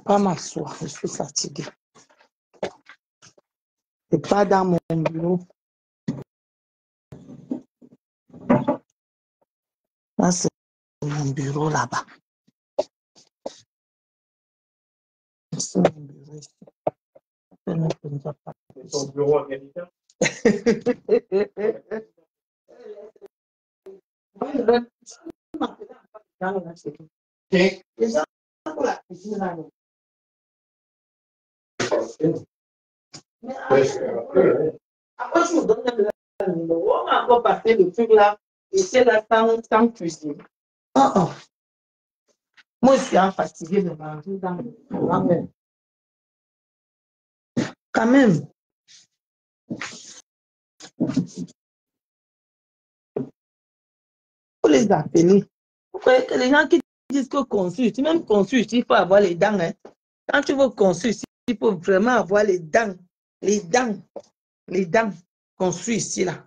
Pas m'asseoir, je suis fatiguée. C'est pas dans mon bureau. Là, c'est mon bureau là-bas. C'est mon bureau ici. Ton bureau américain? Mais après, je vous donne le numéro. On va encore passer le truc là. Et c'est là sans cuisine. Oh, oh. Moi, je suis fatiguée de manger dans le quand même. Faut les appeler. Les gens qui disent que consulte, même consulte, il faut avoir les dents. Hein. Quand tu veux consulte, il faut vraiment avoir les dents. Les dents. Les dents construits ici, là.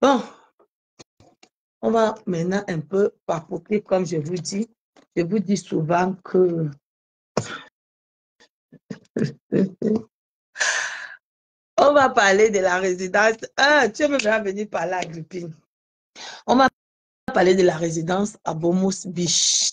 Bon, on va maintenant un peu papoter, comme je vous dis. Je vous dis souvent que on va parler de la résidence. Ah, tu veux bien venir parler à Agrippine. On va parler de la résidence à Bomos Beach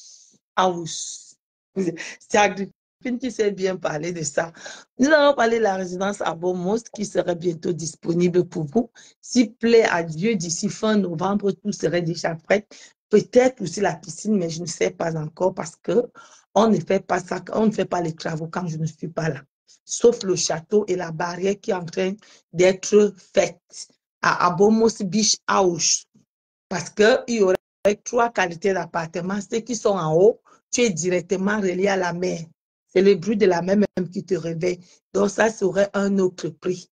House. C'est Agrippine qui sait bien parler de ça. Nous allons parler de la résidence à Bomos qui serait bientôt disponible pour vous. S'il plaît à Dieu, d'ici fin novembre, tout serait déjà prêt. Peut-être aussi la piscine, mais je ne sais pas encore parce que on ne fait pas ça, on ne fait pas les travaux quand je ne suis pas là. Sauf le château et la barrière qui est en train d'être faite à Bomos Beach House. Parce qu'il y aurait 3 qualités d'appartements. Ceux qui sont en haut, tu es directement relié à la mer. C'est le bruit de la mer même qui te réveille. Donc, ça serait un autre prix.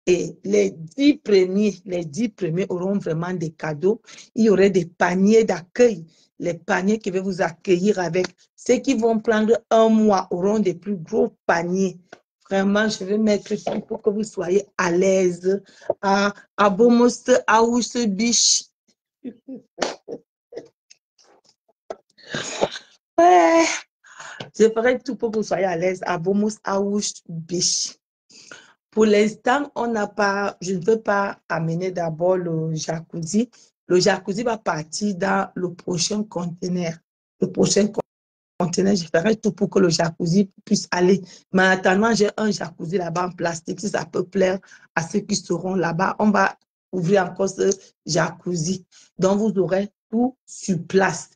Et les 10 premiers auront vraiment des cadeaux. Il y aurait des paniers d'accueil. Les paniers qui vont vous accueillir avec. Ceux qui vont prendre un mois auront des plus gros paniers. Vraiment, je vais mettre ça pour que vous soyez à l'aise. À Bomos House Beach. Ouais, je ferai tout pour que vous soyez à l'aise à Bomos House Beach. Pour l'instant, on n'a pas, je ne veux pas amener d'abord le jacuzzi. Le jacuzzi va partir dans le prochain conteneur. Le prochain conteneur, je ferai tout pour que le jacuzzi puisse aller. Mais attendant, j'ai un jacuzzi là-bas en plastique. Si ça peut plaire à ceux qui seront là-bas, on va ouvrir encore ce jacuzzi. Donc, vous aurez tout sur place.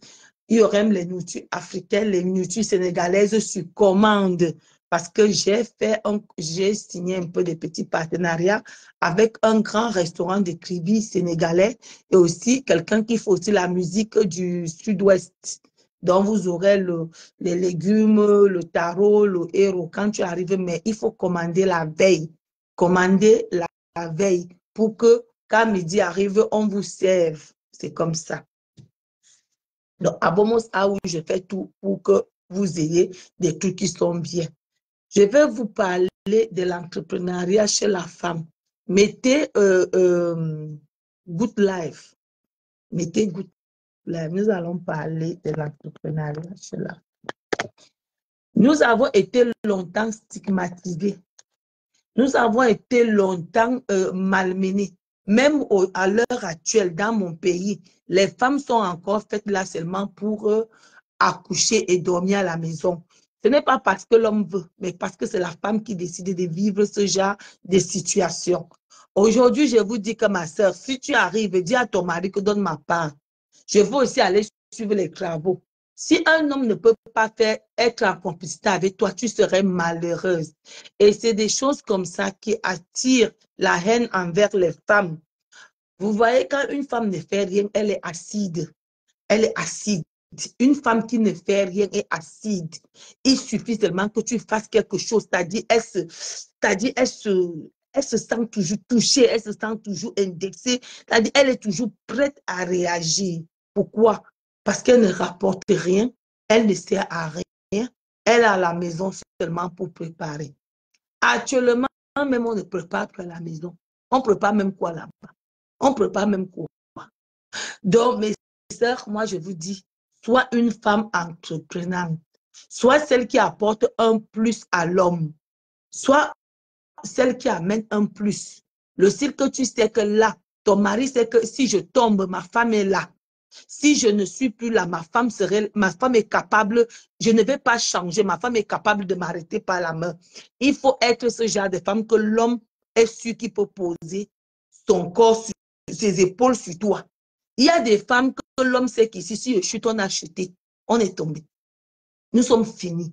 Il y aurait même les nourritures africaines, les nourritures sénégalaises sur commande. Parce que j'ai signé un peu de petits partenariats avec un grand restaurant de Kribi sénégalais et aussi quelqu'un qui fait aussi la musique du sud-ouest. Donc, vous aurez les légumes, le taro, le héros quand tu arrives, mais il faut commander la veille. Commander la veille pour que quand midi arrive, on vous serve. C'est comme ça. Donc, à Bomos House, je fais tout pour que vous ayez des trucs qui sont bien. Je vais vous parler de l'entrepreneuriat chez la femme. Mettez Good Life. Mettez Good Life. Nous allons parler de l'entrepreneuriat chez la femme. Nous avons été longtemps stigmatisés. Nous avons été longtemps malmenés. Même à l'heure actuelle, dans mon pays, les femmes sont encore faites là seulement pour accoucher et dormir à la maison. Ce n'est pas parce que l'homme veut, mais parce que c'est la femme qui décide de vivre ce genre de situation. Aujourd'hui, je vous dis que ma soeur, si tu arrives, dis à ton mari que donne ma part. Je veux aussi aller suivre les travaux. Si un homme ne peut pas être en complicité avec toi, tu serais malheureuse. Et c'est des choses comme ça qui attirent la haine envers les femmes. Vous voyez, quand une femme ne fait rien, elle est acide. Elle est acide. Une femme qui ne fait rien est acide. Il suffit seulement que tu fasses quelque chose. C'est-à-dire, elle se sent toujours touchée, elle se sent toujours indexée. C'est-à-dire, elle est toujours prête à réagir. Pourquoi? Parce qu'elle ne rapporte rien, elle ne sert à rien, elle est à la maison seulement pour préparer. Actuellement, même on ne prépare plus à la maison. On prépare même quoi là-bas? On prépare même quoi? Donc, mes sœurs, moi, je vous dis, soit une femme entreprenante, soit celle qui apporte un plus à l'homme, soit celle qui amène un plus. Le style que tu sais que là, ton mari sait que si je tombe, ma femme est là. Si je ne suis plus là, ma femme est capable, je ne vais pas changer, ma femme est capable de m'arrêter par la main. Il faut être ce genre de femme que l'homme est sûr qu'il peut poser son corps sur ses épaules sur toi. Il y a des femmes que l'homme sait qu'ici, si je chute, on a chuté, on est tombé. Nous sommes finis.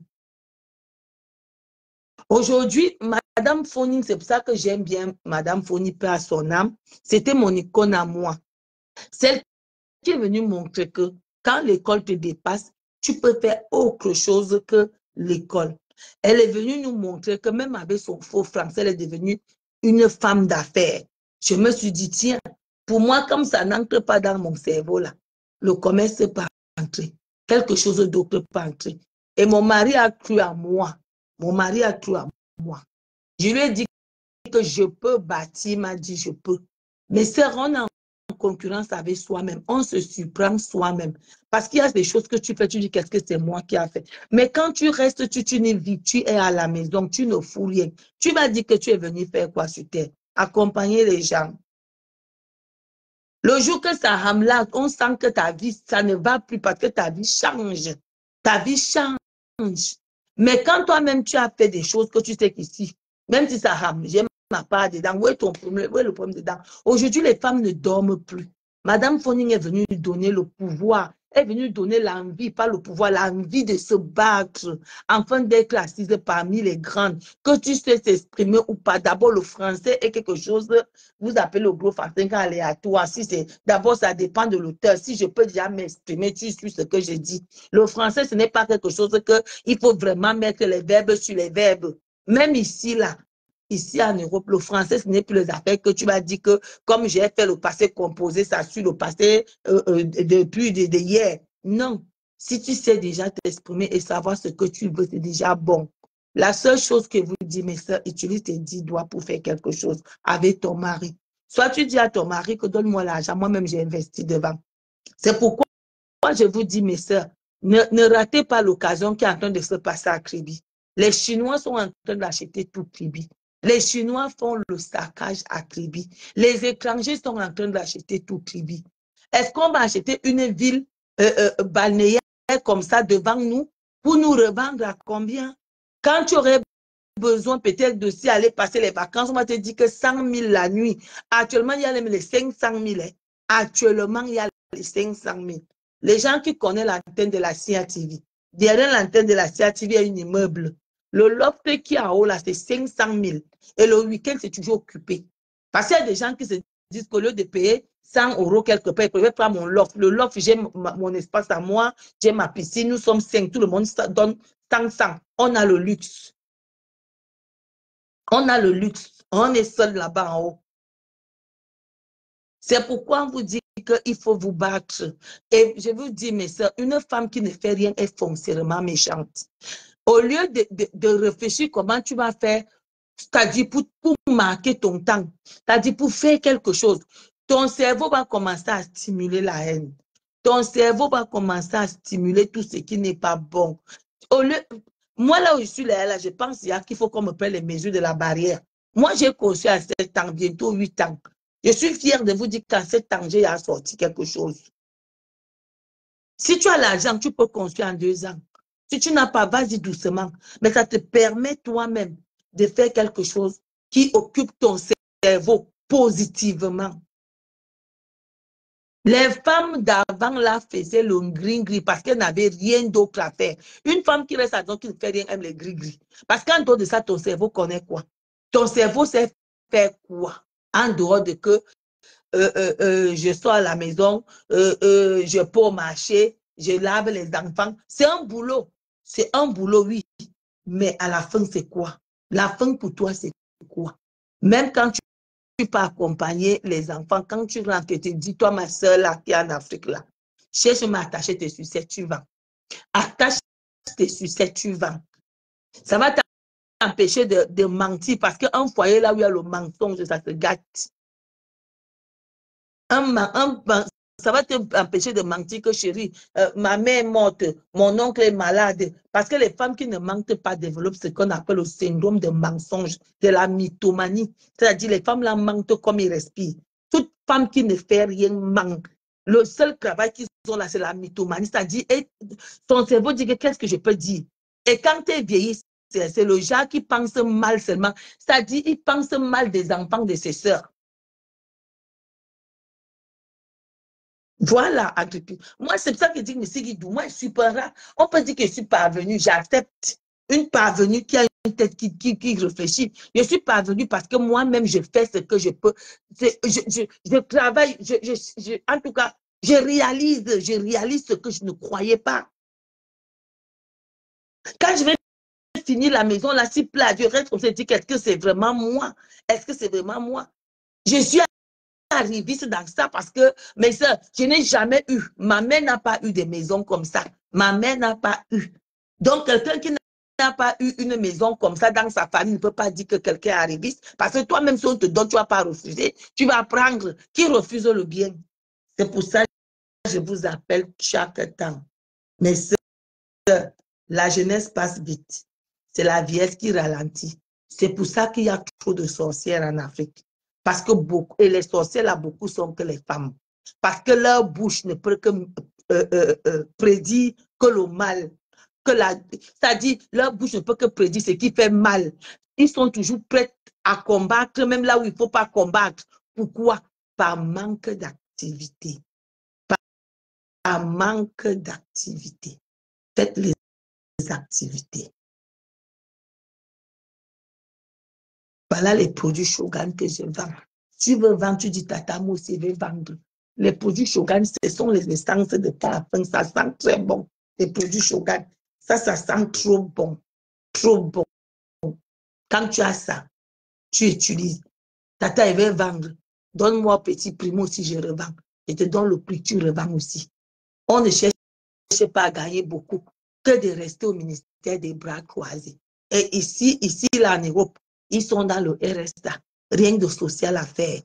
Aujourd'hui, Madame Foni, c'est pour ça que j'aime bien Madame Foni, paix à son âme. C'était mon icône à moi. Celle qui est venue montrer que quand l'école te dépasse, tu peux faire autre chose que l'école. Elle est venue nous montrer que même avec son faux français, elle est devenue une femme d'affaires. Je me suis dit, tiens, pour moi, comme ça n'entre pas dans mon cerveau, là, le commerce peut entrer. Quelque chose d'autre peut entrer. Et mon mari a cru à moi. Mon mari a cru à moi. Je lui ai dit que je peux bâtir, il m'a dit je peux. Mais c'est on est en concurrence avec soi-même, on se surprend soi-même. Parce qu'il y a des choses que tu fais, tu dis qu'est-ce que c'est moi qui a fait. Mais quand tu restes, tu ne vis, tu es à la maison, tu ne fous rien. Tu vas dire que tu es venu faire quoi sur terre? Accompagner les gens. Le jour que ça ramène, on sent que ta vie, ça ne va plus parce que ta vie change. Ta vie change. Mais quand toi-même, tu as fait des choses que tu sais qu'ici, même si ça rame, j'ai ma part dedans, où est ton problème, où est le problème dedans? Aujourd'hui, les femmes ne dorment plus. Madame Foning est venue lui donner le pouvoir, est venue lui donner l'envie, pas le pouvoir, l'envie de se battre, afin d'être assise parmi les grandes. Que tu sais s'exprimer ou pas. D'abord, le français est quelque chose, vous appelez le gros français quand aléatoire. Si c'est, d'abord, ça dépend de l'auteur. Si je peux déjà m'exprimer, tu suis ce que j'ai dit. Le français, ce n'est pas quelque chose que il faut vraiment mettre les verbes sur les verbes. Même ici, là, ici en Europe, le français, ce n'est plus les affaires que tu vas dire que, comme j'ai fait le passé composé, ça suit le passé depuis hier. Non. Si tu sais déjà t'exprimer et savoir ce que tu veux, c'est déjà bon. La seule chose que vous dites, mes soeurs, utilise tes 10 doigts pour faire quelque chose avec ton mari. Soit tu dis à ton mari que donne-moi l'argent, moi-même j'ai investi devant. C'est pourquoi je vous dis, mes soeurs, ne ratez pas l'occasion qui est en train de se passer à Kribi. Les Chinois sont en train d'acheter tout Kribi. Les Chinois font le saccage à Kribi. Les étrangers sont en train d'acheter tout Kribi. Est-ce qu'on va acheter une ville balnéaire comme ça devant nous pour nous revendre à combien? Quand tu aurais besoin peut-être de s'y aller passer les vacances, on va te dire que 100 000 la nuit. Actuellement, il y a les 500 000. Actuellement, il y a les 500 000. Les gens qui connaissent l'antenne de la CATV, derrière l'antenne de la CATV, il y a un immeuble. Le loft qui est en haut, là, c'est 500 000. Et le week-end, c'est toujours occupé. Parce qu'il y a des gens qui se disent qu'au lieu de payer 100 € quelque part, ils peuvent prendre mon loft. Le loft, j'ai mon espace à moi, j'ai ma piscine, nous sommes 5, tout le monde donne 100. On a le luxe. On a le luxe. On est seul là-bas en haut. C'est pourquoi on vous dit qu'il faut vous battre. Et je vous dis, mes soeurs, une femme qui ne fait rien est foncièrement méchante. Au lieu de réfléchir comment tu vas faire, c'est-à-dire pour marquer ton temps, c'est-à-dire pour faire quelque chose, ton cerveau va commencer à stimuler la haine. Ton cerveau va commencer à stimuler tout ce qui n'est pas bon. Au lieu, moi, là où je suis là, je pense qu'il faut qu'on me prenne les mesures de la barrière. Moi, j'ai conçu à 7 ans, bientôt 8 ans. Je suis fière de vous dire qu'à 7 ans, j'ai sorti quelque chose. Si tu as l'argent, tu peux construire en 2 ans. Si tu n'as pas, vas-y doucement. Mais ça te permet toi-même de faire quelque chose qui occupe ton cerveau positivement. Les femmes d'avant là faisaient le gris-gris parce qu'elles n'avaient rien d'autre à faire. Une femme qui reste à la qui ne fait rien aime les gris-gris. Parce qu'en dehors de ça, ton cerveau connaît quoi? Ton cerveau sait faire quoi? En dehors de que je sors à la maison, je peux au marché, je lave les enfants. C'est un boulot. C'est un boulot, oui. Mais à la fin, c'est quoi? La fin pour toi, c'est quoi? Même quand tu peux accompagner les enfants, quand tu rentres et te dis, toi, ma soeur là, qui est en Afrique là, cherche-moi à attacher tes sucettes, tu vas. Attache tes sucettes, tu vas. Ça va t'empêcher de mentir parce qu'un foyer là où il y a le mensonge, ça se gâte. Ça va t'empêcher de mentir que chérie, ma mère est morte, mon oncle est malade. Parce que les femmes qui ne mentent pas développent ce qu'on appelle le syndrome de mensonge, de la mythomanie. C'est-à-dire les femmes là mentent comme ils respirent. Toute femme qui ne fait rien ment. Le seul travail qu'ils ont là, c'est la mythomanie. C'est-à-dire, son cerveau dit que qu'est-ce que je peux dire? Et quand tu es vieillie, c'est le genre qui pense mal seulement. C'est-à-dire, il pense mal des enfants de ses sœurs. Voilà, agriculture. Moi, c'est pour ça que je dis, mais Guidou, moi, je suis pas là. On peut dire que je suis parvenue, j'accepte. une parvenue qui a une tête qui réfléchit. Je suis parvenue parce que moi-même, je fais ce que je peux. Je travaille, en tout cas, je réalise ce que je ne croyais pas. Quand je vais finir la maison, là, si plat, je reste comme ça, je dis, est-ce que c'est vraiment moi? Est-ce que c'est vraiment moi? Je suis arriviste dans ça parce que, mes soeurs, je n'ai jamais eu, ma mère n'a pas eu des maisons comme ça. Ma mère n'a pas eu. Donc, quelqu'un qui n'a pas eu une maison comme ça dans sa famille ne peut pas dire que quelqu'un est arriviste. Parce que toi-même, si on te donne, tu ne vas pas refuser. Tu vas prendre. Qui refuse le bien? C'est pour ça que je vous appelle chaque temps. Mes soeurs, la jeunesse passe vite. C'est la vieillesse qui ralentit. C'est pour ça qu'il y a trop de sorcières en Afrique. Parce que beaucoup, et les sorcières là, beaucoup sont que les femmes. Parce que leur bouche ne peut que prédire que le mal. C'est-à-dire, leur bouche ne peut que prédire ce qui fait mal. Ils sont toujours prêts à combattre, même là où il ne faut pas combattre. Pourquoi? Par manque d'activité. Par manque d'activité. Faites les activités. Voilà les produits Shogun que je vends. Tu veux vendre, tu dis Tata, moi aussi, je vais vendre. Les produits Shogun, ce sont les essences de parfum. Ça sent très bon. Les produits Shogun, ça sent trop bon. Trop bon. Quand tu as ça, tu utilises. Tata, elle va vendre. Donne-moi petit prix, moi aussi, je revends. Je te donne le prix, tu revends aussi. On ne cherche pas à gagner beaucoup, que de rester au ministère des bras croisés. Et ici, là, en Europe, ils sont dans le RSA. Rien de social à faire.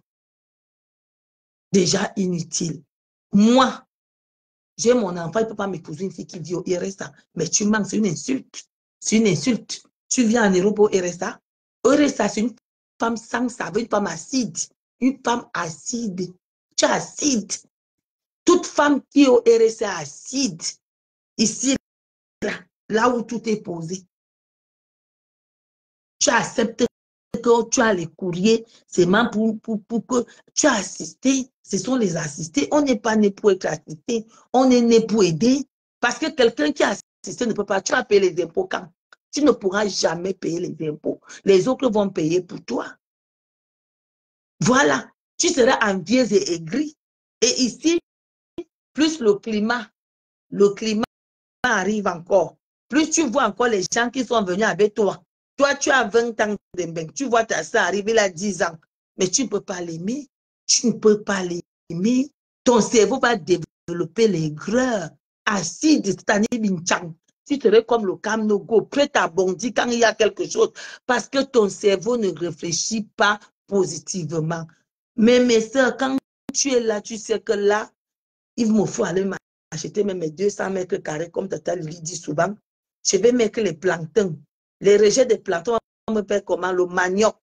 Déjà inutile. Moi, j'ai mon enfant, il ne peut pas m'épouser une fille qui dit au RSA. Mais tu manques, c'est une insulte. C'est une insulte. Tu viens en Europe au RSA. RSA, c'est une femme sans saveur, une femme acide. Une femme acide. Tu es acide. Toute femme qui est au RSA acide. Ici, là où tout est posé. Tu acceptes que tu as les courriers, c'est même pour que tu as assisté. Ce sont les assistés. On n'est pas né pour être assisté. On est né pour aider. Parce que quelqu'un qui a assisté ne peut pas. Tu vas payer les impôts quand? Tu ne pourras jamais payer les impôts. Les autres vont payer pour toi. Voilà. Tu seras envieuse et aigrie. Et ici, plus le climat arrive encore. Plus tu vois encore les gens qui sont venus avec toi. Toi, tu as 20 ans, tu vois ta soeur arriver là 10 ans. Mais tu ne peux pas l'aimer. Tu ne peux pas l'aimer. Ton cerveau va développer l'aigreur acide, c'est-à-dire tu serais comme le Kamnogo, prêt à bondir quand il y a quelque chose, parce que ton cerveau ne réfléchit pas positivement. Mais mes soeurs, quand tu es là, tu sais que là, il me faut aller acheter même mes 200 mètres carrés, comme Tata lui dit souvent. Je vais mettre les planctons. Les rejets des planctons, on me fait comment? Le manioc.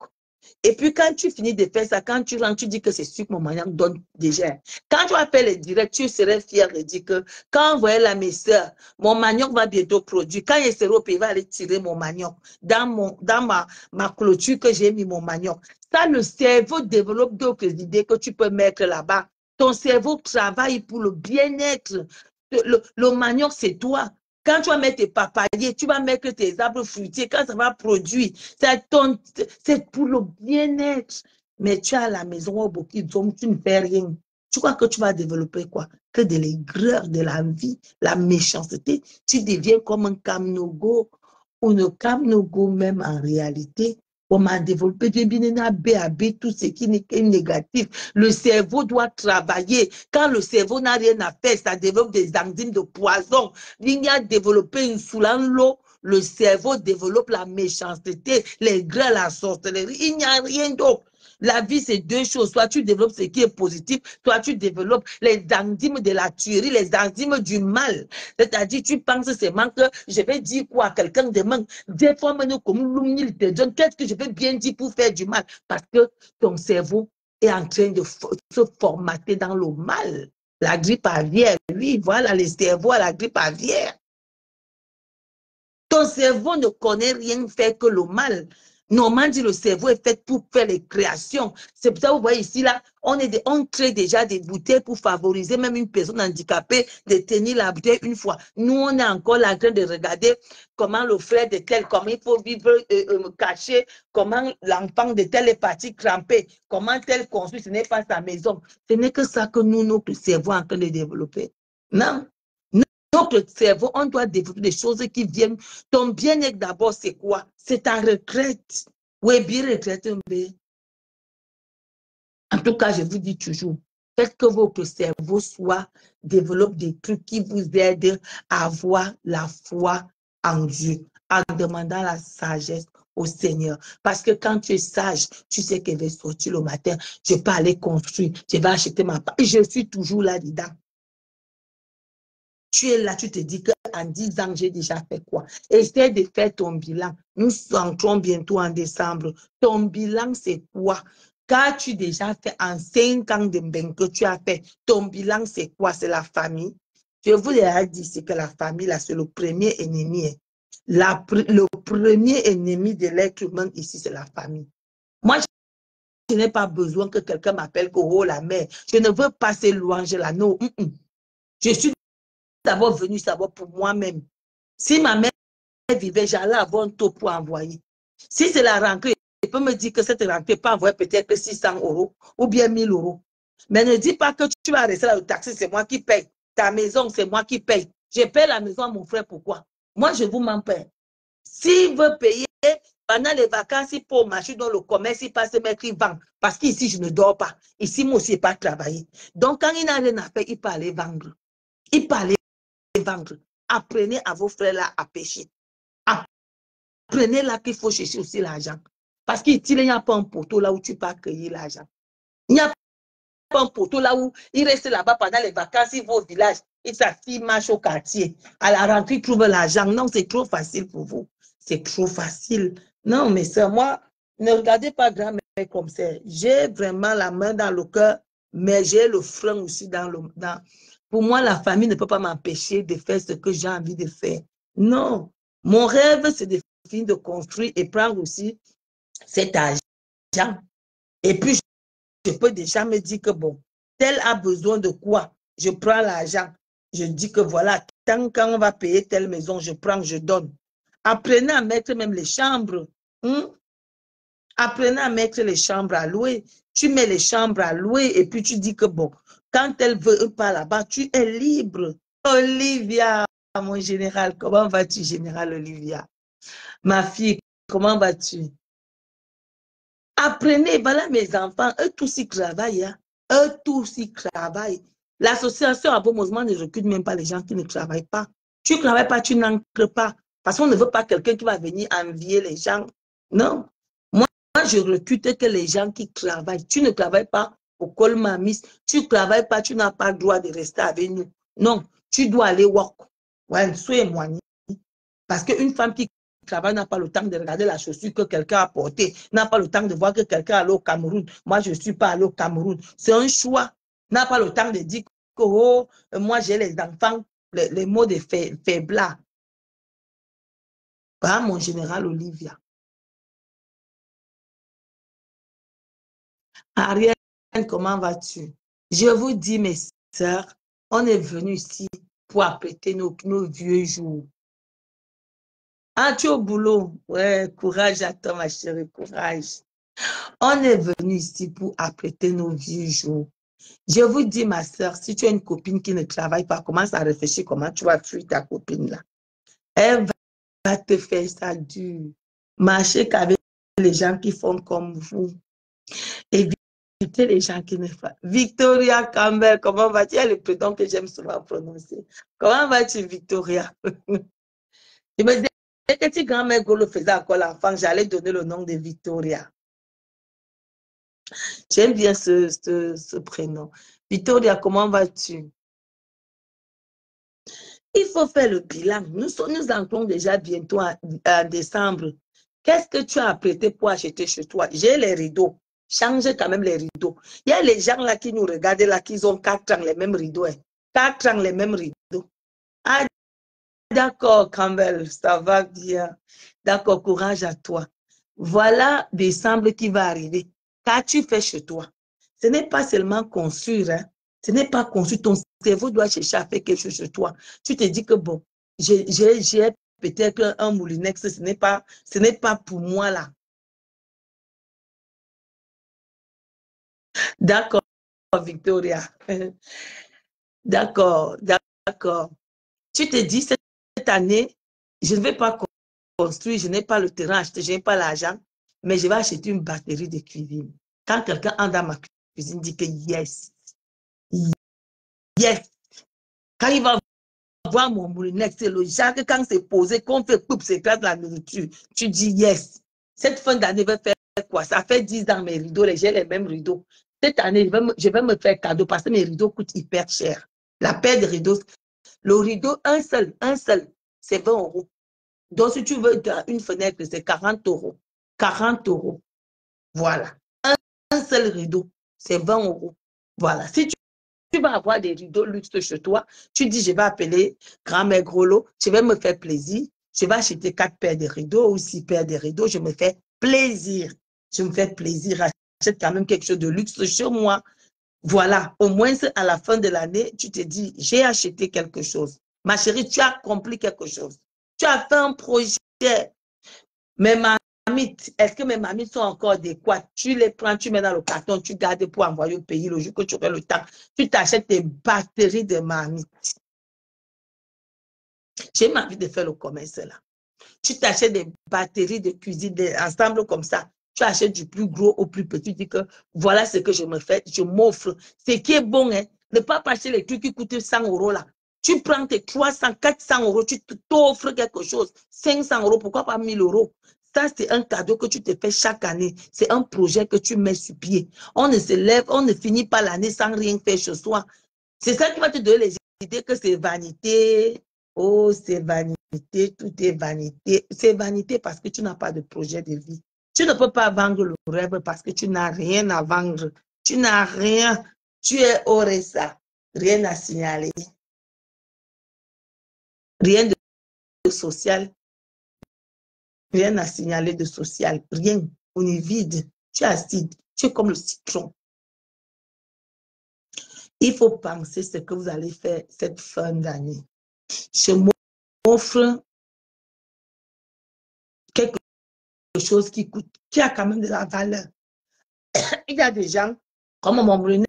Et puis, quand tu finis de faire ça, quand tu rentres, tu dis que c'est sûr que mon manioc donne déjà. Quand tu vas faire les directs, tu serais fier de dire que quand vous voyez la mes soeurs, mon manioc va bientôt produire. Quand il sera au pays, il va aller tirer mon manioc dans ma clôture que j'ai mis mon manioc. Ça, le cerveau développe d'autres idées que tu peux mettre là-bas. Ton cerveau travaille pour le bien-être. Le manioc, c'est toi. Quand tu vas mettre tes papayers, tu vas mettre tes arbres fruitiers, quand ça va produire, c'est pour le bien-être. Mais tu es à la maison au Bokidom, tu ne fais rien. Tu crois que tu vas développer quoi? Que de l'aigreur, de la vie, la méchanceté. Tu deviens comme un Kamnogo, ou un Kamnogo même en réalité. Comment développer du bien tout ce qui est négatif. Le cerveau doit travailler. Quand le cerveau n'a rien à faire, ça développe des enzymes de poison. Il y a développé une soulant l'eau. Le cerveau développe la méchanceté, les grès, la sorcellerie. Il n'y a rien d'autre. La vie, c'est deux choses. Soit tu développes ce qui est positif, soit tu développes les enzymes de la tuerie, les enzymes du mal. C'est-à-dire, tu penses seulement que je vais dire quoi à quelqu'un demain. Des fois, qu'est-ce que je vais bien dire pour faire du mal? Parce que ton cerveau est en train de se formater dans le mal. La grippe aviaire, oui, voilà, les cerveaux à la grippe aviaire. Ton cerveau ne connaît rien faire que le mal. Normalement, dit le cerveau est fait pour faire les créations. C'est pour ça que vous voyez ici, là, on crée déjà des bouteilles pour favoriser même une personne handicapée de tenir la bouteille une fois. Nous, on est encore là en train de regarder comment le frère de tel, comment il faut vivre caché, comment l'enfant de tel est parti crampé, comment tel construit, ce n'est pas sa maison. Ce n'est que ça que nous, notre cerveau est en train de développer. Non. Notre cerveau, on doit développer des choses qui viennent. Ton bien-être d'abord, c'est quoi? C'est ta retraite. Oui, bien retraite. En tout cas, je vous dis toujours, faites que votre cerveau développe des trucs qui vous aident à avoir la foi en Dieu, en demandant la sagesse au Seigneur. Parce que quand tu es sage, tu sais qu'elle va sortir le matin, je peux aller construire, je vais acheter ma part. Et je suis toujours là-dedans. Tu es là, tu te dis qu'en 10 ans, j'ai déjà fait quoi? Essaie de faire ton bilan. Nous entrons bientôt en décembre. Ton bilan, c'est quoi? Qu'as-tu déjà fait en 5 ans de bien que tu as fait? Ton bilan, c'est quoi? C'est la famille. Je vous l'ai dit, c'est que la famille, là, c'est le premier ennemi. Le premier ennemi de l'être humain ici, c'est la famille. Moi, je n'ai pas besoin que quelqu'un m'appelle oh la mère. Je ne veux pas ces louanges-là. Non. Je suis d'abord venu savoir pour moi-même. Si ma mère vivait, j'allais avoir un taux pour envoyer. Si c'est la rentrée, elle peut me dire que cette rentrée peut envoyer peut-être 600 € ou bien 1000 €. Mais ne dis pas que tu vas rester là, le taxi, c'est moi qui paye. Ta maison, c'est moi qui paye. Je paye la maison à mon frère, pourquoi? Moi, je vous m'en paye. S'il veut payer, pendant les vacances, il peut marcher dans le commerce, il passe mettre, il vend. Parce qu'ici, je ne dors pas. Ici, moi aussi, je n'ai pas travaillé. Donc, quand il n'a rien à faire, il peut aller vendre. Il peut aller vendre. Apprenez à vos frères là à pêcher. Apprenez là qu'il faut chercher aussi l'argent. Parce qu'il n'y a pas un poteau là où tu peux accueillir l'argent. Il n'y a pas un poteau là où il reste là-bas pendant les vacances, il va au village, il s'assied, marche au quartier. À la rentrée, il trouve l'argent. Non, c'est trop facile pour vous. C'est trop facile. Non, mais c'est moi, ne regardez pas grand-mère comme ça. J'ai vraiment la main dans le cœur, mais j'ai le frein aussi dans le... Pour moi, la famille ne peut pas m'empêcher de faire ce que j'ai envie de faire. Non. Mon rêve, c'est de finir de construire et prendre aussi cet argent. Et puis, je peux déjà me dire que bon, tel a besoin de quoi? Je prends l'argent. Je dis que voilà, tant qu'on va payer telle maison, je prends, je donne. Apprenez à mettre même les chambres. Apprenez à mettre les chambres à louer. Tu mets les chambres à louer et puis tu dis que bon, quand elle veut pas là-bas, tu es libre. Olivia, mon général, comment vas-tu, général Olivia? Ma fille, comment vas-tu? Apprenez, voilà mes enfants, eux tous ils travaillent. Hein? Eux tous ils travaillent. L'association à Beaumosement ne recrute même pas les gens qui ne travaillent pas. Tu ne travailles pas, tu n'entres pas. Parce qu'on ne veut pas quelqu'un qui va venir envier les gens. Non. Moi, je recrute que les gens qui travaillent. Tu ne travailles pas au col Mamis. Tu ne travailles pas, tu n'as pas le droit de rester avec nous. Non, tu dois aller work. Ouais, soyez-moi. Parce qu'une femme qui travaille n'a pas le temps de regarder la chaussure que quelqu'un a portée, n'a pas le temps de voir que quelqu'un est allé au Cameroun. Moi, je ne suis pas allé au Cameroun. C'est un choix. N'a pas le temps de dire que oh, moi, j'ai les enfants, les mots de faiblard. Bah, mon général Olivia. Ariel, comment vas-tu? Je vous dis, mes sœurs, on est venu ici pour apprêter nos vieux jours. Ah, tu es au boulot? Ouais, courage à toi, ma chérie, courage. On est venu ici pour apprêter nos vieux jours. Je vous dis, ma soeur, si tu as une copine qui ne travaille pas, commence à réfléchir comment tu vas fuir ta copine là. Elle va te faire ça dur. Marchez qu'avec les gens qui font comme vous. Évitez les gens qui ne font pas. Victoria Campbell, comment vas-tu? Il y a le prénom que j'aime souvent prononcer. Comment vas-tu, Victoria? Je me disais que si grand-mère Golo faisait encore l'enfant, j'allais donner le nom de Victoria. J'aime bien ce prénom. Victoria, comment vas-tu? Il faut faire le bilan. Nous entrons déjà bientôt en décembre. Qu'est-ce que tu as apprêté pour acheter chez toi? J'ai les rideaux. Change quand même les rideaux. Il y a les gens là qui nous regardent là, qui ont 4 ans les mêmes rideaux. 4 ans les mêmes rideaux. Ah, d'accord, Campbell, ça va bien. D'accord, courage à toi. Voilà décembre qui va arriver. Car tu fais chez toi. Ce n'est pas seulement construire, hein. Ce n'est pas construire. Ton cerveau doit chercher à faire quelque chose chez toi. Tu te dis que bon, j'ai peut-être un moulinex, ce n'est pas pour moi là. D'accord, Victoria. D'accord, d'accord. Tu te dis, cette année, je ne vais pas construire, je n'ai pas le terrain acheté, je n'ai pas l'argent, mais je vais acheter une batterie de cuisine. Quand quelqu'un entre dans ma cuisine, dit que yes, yes. Quand il va voir mon moulinex, c'est le genre que quand c'est posé, qu'on fait coupe, c'est de la nourriture, tu dis yes. Cette fin d'année va faire quoi? Ça fait 10 ans, mes rideaux, j'ai les mêmes rideaux. Cette année, je vais me faire cadeau parce que mes rideaux coûtent hyper cher. La paire de rideaux, le rideau, un seul, c'est 20 euros. Donc, si tu veux une fenêtre, c'est 40 euros. 40 euros. Voilà. Un seul rideau, c'est 20 euros. Voilà. Si tu vas avoir des rideaux luxe chez toi, tu dis, je vais appeler grand-mère Grolo, je vais me faire plaisir. Je vais acheter 4 paires de rideaux ou 6 paires de rideaux. Je me fais plaisir. Je me fais plaisir. J'achète quand même quelque chose de luxe chez moi. Voilà. Au moins, à la fin de l'année, tu te dis, j'ai acheté quelque chose. Ma chérie, tu as accompli quelque chose. Tu as fait un projet. Mes marmites, est-ce que mes marmites sont encore adéquates? Tu les prends, tu mets dans le carton, tu gardes pour envoyer au pays le jour que tu auras le temps. Tu t'achètes des batteries de marmites. J'ai envie de faire le commerce là. Tu t'achètes des batteries de cuisine, des ensembles comme ça. Tu achètes du plus gros au plus petit. Tu dis que voilà ce que je me fais, je m'offre. Ce qui est bon, hein, ne pas acheter les trucs qui coûtent 100 euros là. Tu prends tes 300, 400 euros, tu t'offres quelque chose. 500 euros, pourquoi pas 1000 euros? Ça, c'est un cadeau que tu te fais chaque année. C'est un projet que tu mets sur pied. On ne se lève, on ne finit pas l'année sans rien faire chez soi. C'est ça qui va te donner les idées que c'est vanité. Oh, c'est vanité, tout est vanité. C'est vanité parce que tu n'as pas de projet de vie. Tu ne peux pas vendre le rêve parce que tu n'as rien à vendre. Tu n'as rien. Tu es au RSA. Rien à signaler. Rien de social. Rien à signaler de social. Rien. On est vide. Tu es acide. Tu es comme le citron. Il faut penser ce que vous allez faire cette fin d'année. Je m'offre quelque chose qui coûte, qui a quand même de la valeur. Il y a des gens, comme mon moulinex,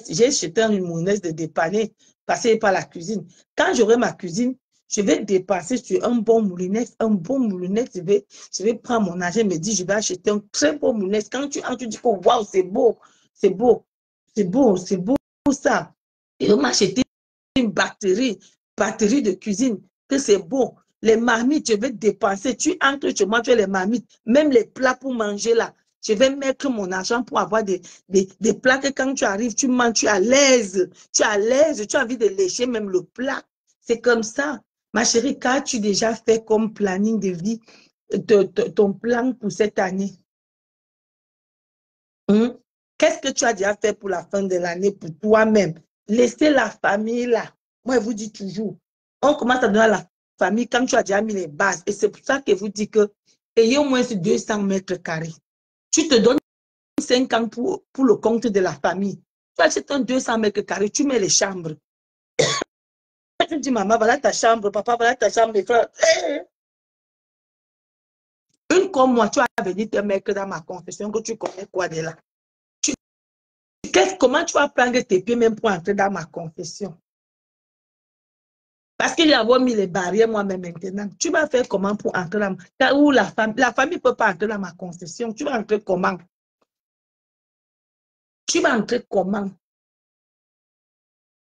j'ai acheté une moulinex de dépanner, passer par la cuisine. Quand j'aurai ma cuisine, je vais dépenser sur un bon moulinex, je vais prendre mon argent et me dire, je vais acheter un très beau moulinex. Quand tu entres, tu dis, oh, waouh, c'est beau, c'est beau, c'est beau, c'est beau ça. Et on m'a acheté une batterie de cuisine, que c'est beau. Les marmites, je vais dépenser. Tu entres chez moi, tu as les marmites, même les plats pour manger là. Je vais mettre mon argent pour avoir des plats que quand tu arrives, tu manges, tu es à l'aise. Tu es à l'aise, tu as envie de lécher même le plat. C'est comme ça. Ma chérie, qu'as-tu déjà fait comme planning de vie, ton plan pour cette année? Qu'est-ce que tu as déjà fait pour la fin de l'année pour toi-même? Laissez la famille là. Moi, je vous dis toujours, on commence à donner à la famille quand tu as déjà mis les bases. Et c'est pour ça que je vous dis que ayez au moins 200 mètres carrés. Tu te donnes 5 ans pour le compte de la famille. Tu achètes un 200 mètres carrés, tu mets les chambres. Tu dis, maman, voilà ta chambre, papa, voilà ta chambre, mes frères. Une comme moi, tu as venu te mettre dans ma confession que tu connais quoi de là. Comment tu vas prendre tes pieds même pour entrer dans ma confession? Parce qu'il y a mis les barrières moi-même maintenant. Tu vas faire comment pour entrer dans où la famille ne peut pas entrer dans ma confession. Tu vas entrer comment? Tu vas entrer comment?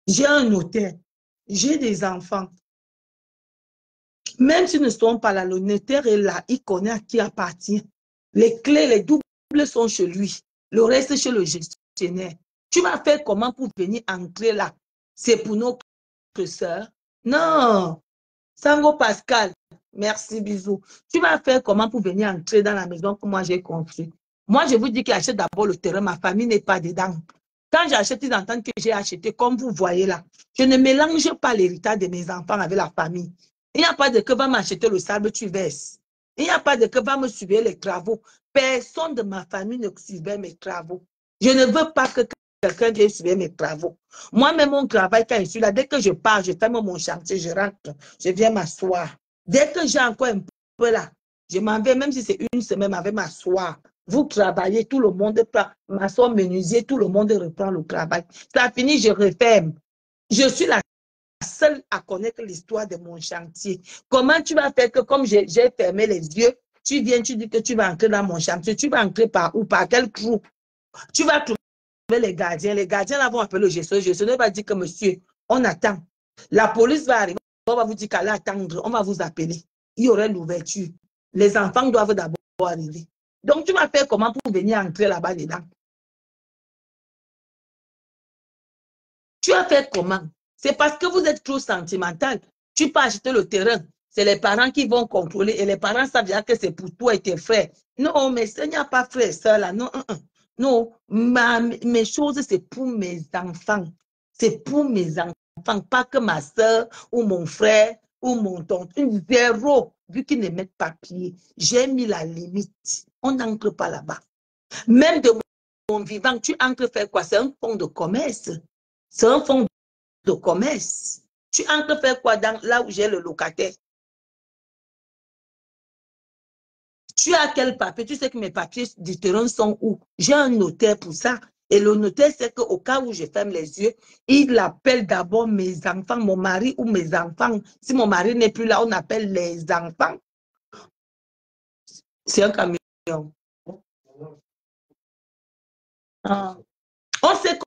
J'ai un notaire. J'ai des enfants. Même s'ils ne sont pas là, le notaire est là. Il connaît à qui appartient. Les clés, les doubles sont chez lui. Le reste chez le gestionnaire. Tu vas faire comment pour venir entrer là? C'est pour nos sœurs? Non. Sango Pascal, merci, bisous. Tu vas faire comment pour venir entrer dans la maison que moi j'ai construite? Moi, je vous dis qu'il achète d'abord le terrain, ma famille n'est pas dedans. Quand j'achète, ils entendent que j'ai acheté, comme vous voyez là. Je ne mélange pas l'héritage de mes enfants avec la famille. Il n'y a pas de que va m'acheter le sable, tu verses. Il n'y a pas de que va me suivre les travaux. Personne de ma famille ne suivait mes travaux. Je ne veux pas que quelqu'un vienne suivre mes travaux. Moi-même, mon travail, quand je suis là, dès que je pars, je ferme mon chantier, je rentre, je viens m'asseoir. Dès que j'ai encore un peu là, je m'en vais, même si c'est une semaine, je vais m'asseoir. Vous travaillez, tout le monde m'assoit menuisier, tout le monde reprend le travail. Ça finit, je referme. Je suis la seule à connaître l'histoire de mon chantier. Comment tu vas faire que comme j'ai fermé les yeux, tu viens, tu dis que tu vas entrer dans mon chantier, tu vas entrer par où, par quel trou? Tu vas trouver les gardiens là vont appeler le gestionnaire. Le gestionnaire va dire que monsieur, on attend. La police va arriver, on va vous dire qu'allez attendre, on va vous appeler. Il y aurait l'ouverture. Les enfants doivent d'abord arriver. Donc, tu vas faire comment pour venir entrer là-bas dedans? Tu vas faire comment? C'est parce que vous êtes trop sentimental. Tu peux acheter le terrain. C'est les parents qui vont contrôler et les parents savent déjà que c'est pour toi et tes frères. Non, mais il n'y a pas frère et soeur là. Non, non. Mes choses, c'est pour mes enfants. C'est pour mes enfants. Pas que ma soeur ou mon frère ou mon tonton. Zéro. Vu qu'ils ne mettent pas pied. J'ai mis la limite. On n'entre pas là-bas. Même de mon vivant, tu entres faire quoi? C'est un fonds de commerce. C'est un fonds de commerce. Tu entres faire quoi dans là où j'ai le locataire? Tu as quel papier? Tu sais que mes papiers du terrain sont où? J'ai un notaire pour ça. Et le notaire sait qu'au cas où je ferme les yeux, il appelle d'abord mes enfants, mon mari ou mes enfants. Si mon mari n'est plus là, on appelle les enfants. C'est un camion. Ah. On sait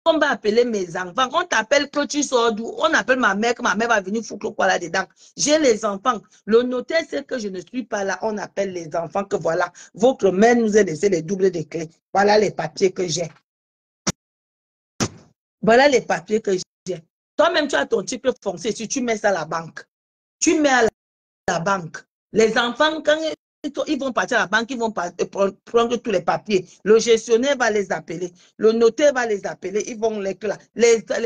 qu'on va appeler mes enfants. On t'appelle que tu sors d'où? On appelle ma mère, que ma mère va venir foutre quoi là-dedans. J'ai les enfants. Le notaire sait que je ne suis pas là. On appelle les enfants que voilà, votre mère nous a laissé les doubles de clés. Voilà les papiers que j'ai. Voilà les papiers que j'ai. Toi-même, tu as ton titre foncier. Si tu mets ça à la banque, tu mets à la banque. Les enfants, quand ils vont partir à la banque, ils vont prendre tous les papiers. Le gestionnaire va les appeler. Le notaire va les appeler. Ils vont les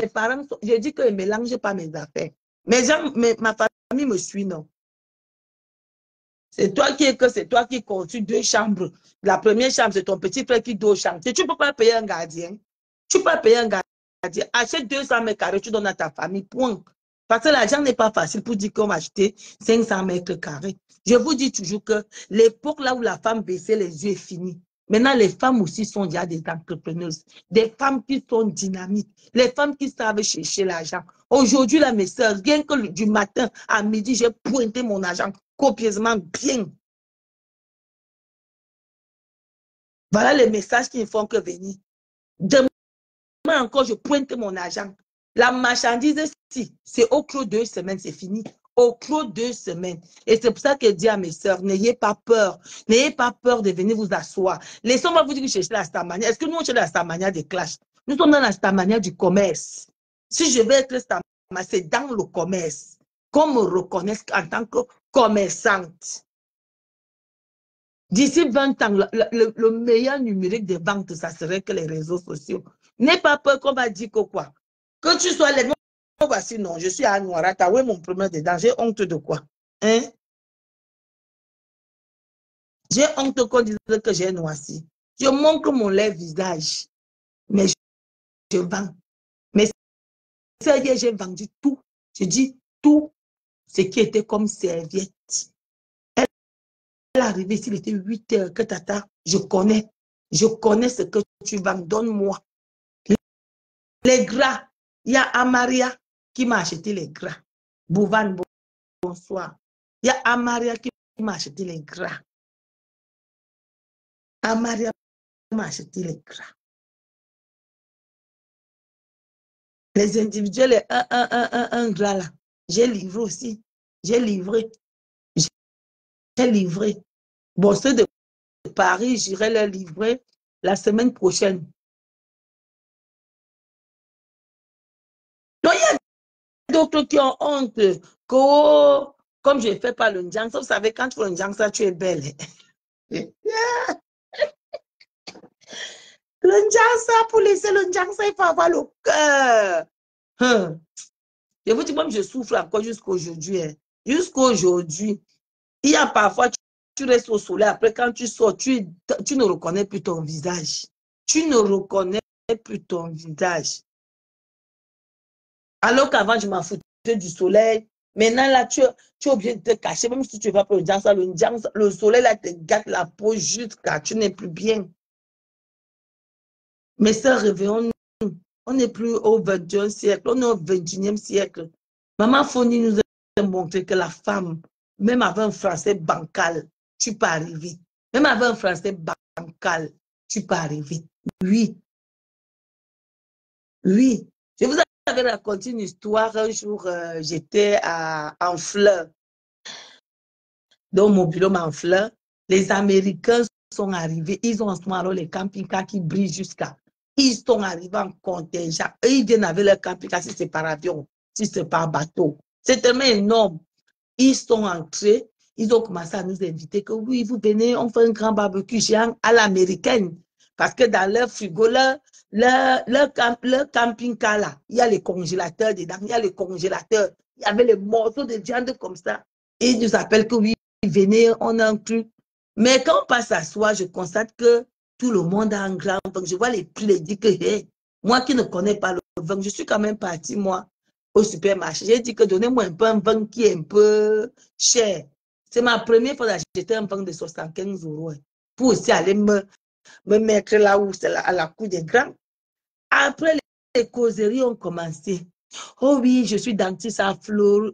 parents, je dis qu'ils ne mélangent pas mes affaires. Ma famille me suit, non. C'est toi qui construis 2 chambres. La première chambre, c'est ton petit frère qui dort au chantier. Tu ne peux pas payer un gardien. Tu peux pas payer un gardien. Achète 200 mètres carrés, tu donnes à ta famille, point. Parce que l'argent n'est pas facile pour dire qu'on va acheter 500 mètres carrés. Je vous dis toujours que l'époque là où la femme baissait les yeux est finie. Maintenant, les femmes aussi sont déjà des entrepreneuses, des femmes qui sont dynamiques, les femmes qui savent chercher l'argent. Aujourd'hui, là, mes soeurs, rien que du matin à midi, j'ai pointé mon argent copieusement bien. Voilà les messages qui ne font que venir. Demain encore, je pointe mon argent. La marchandise, si, c'est au clos 2 semaines, c'est fini. Au clos 2 semaines. Et c'est pour ça que je dis à mes soeurs, n'ayez pas peur. N'ayez pas peur de venir vous asseoir. Laissons-moi vous dire que je cherche la Starmania. Est-ce que nous, on cherche la Starmania des clashs? Nous sommes dans la Starmania du commerce. Si je vais être Starmania, c'est dans le commerce. Qu'on me reconnaisse en tant que commerçante. D'ici 20 ans, le meilleur numérique des ventes, ça serait que les réseaux sociaux. N'aie pas peur qu'on va dire que quoi. Que tu sois les... Voici, non, je suis à Noirata. Où est mon premier dedans? J'ai honte de quoi? Hein? J'ai honte qu'on dise que j'ai noirci. Je montre mon lait visage. Mais je vends. Mais c'est j'ai vendu tout. Je dis tout ce qui était comme serviette. Elle est arrivée, s'il était 8 heures, que tata, je connais ce que tu vends, donne-moi. Les gras, il y a Amaria qui m'a acheté les gras. Bouvan, bonsoir. Il y a Amaria qui m'a acheté les gras. Amaria m'a acheté les gras. Les individuels, un gras là, j'ai livré aussi. J'ai livré. Bon, ceux de Paris, j'irai les livrer la semaine prochaine. Donc, il y a d'autres qui ont honte. Comme je ne fais pas le njangsa, vous savez, quand tu fais le njangsa, tu es belle. Le njangsa, pour laisser le njangsa, il faut avoir le cœur. Je vous dis, moi, je souffre encore jusqu'à aujourd'hui. Jusqu'à aujourd'hui, il y a parfois, tu restes au soleil, après quand tu sors, tu ne reconnais plus ton visage. Tu ne reconnais plus ton visage. Alors qu'avant, je m'en foutais du soleil. Maintenant, là, tu es obligé de te cacher, même si tu ne vas pas le soleil, là, te gâte la peau jusqu'à tu n'es plus bien. Mais ça, réveillons-nous. On n'est plus au 21e siècle, on est au 21e siècle. Maman Foni nous a montré que la femme, même avec un français bancal, tu peux arriver. Même avec un français bancal, tu peux arriver. Oui. Oui. Je vous avais raconté une histoire. Un jour, j'étais en Fleur, dans mon bureau en Fleur. Les Américains sont arrivés. Ils ont en ce moment les camping-cars qui brillent jusqu'à. Ils sont arrivés en contingent. Et ils viennent avec leur camping-car si c'est par avion, si c'est par bateau. C'est tellement énorme. Ils sont entrés. Ils ont commencé à nous inviter que oui, vous venez, on fait un grand barbecue géant à l'américaine. Parce que dans leur frigo, leur camping-car là, il y a les congélateurs dedans, il y a les congélateurs. Il y avait les morceaux de viande comme ça. Et ils nous appellent que oui, venez, on a un truc. Mais quand on passe à soi, je constate que tout le monde a un grand vin. Je vois les prix, les dit que hey, moi qui ne connais pas le vin, je suis quand même partie, moi, au supermarché. J'ai dit que donnez-moi un peu un vin qui est un peu cher. C'est ma première fois d'acheter un vin de 75 €. Pour aussi aller me mettre là où c'est à la cour des grands. Après, les causeries ont commencé. Oh oui, je suis dentiste à Florida.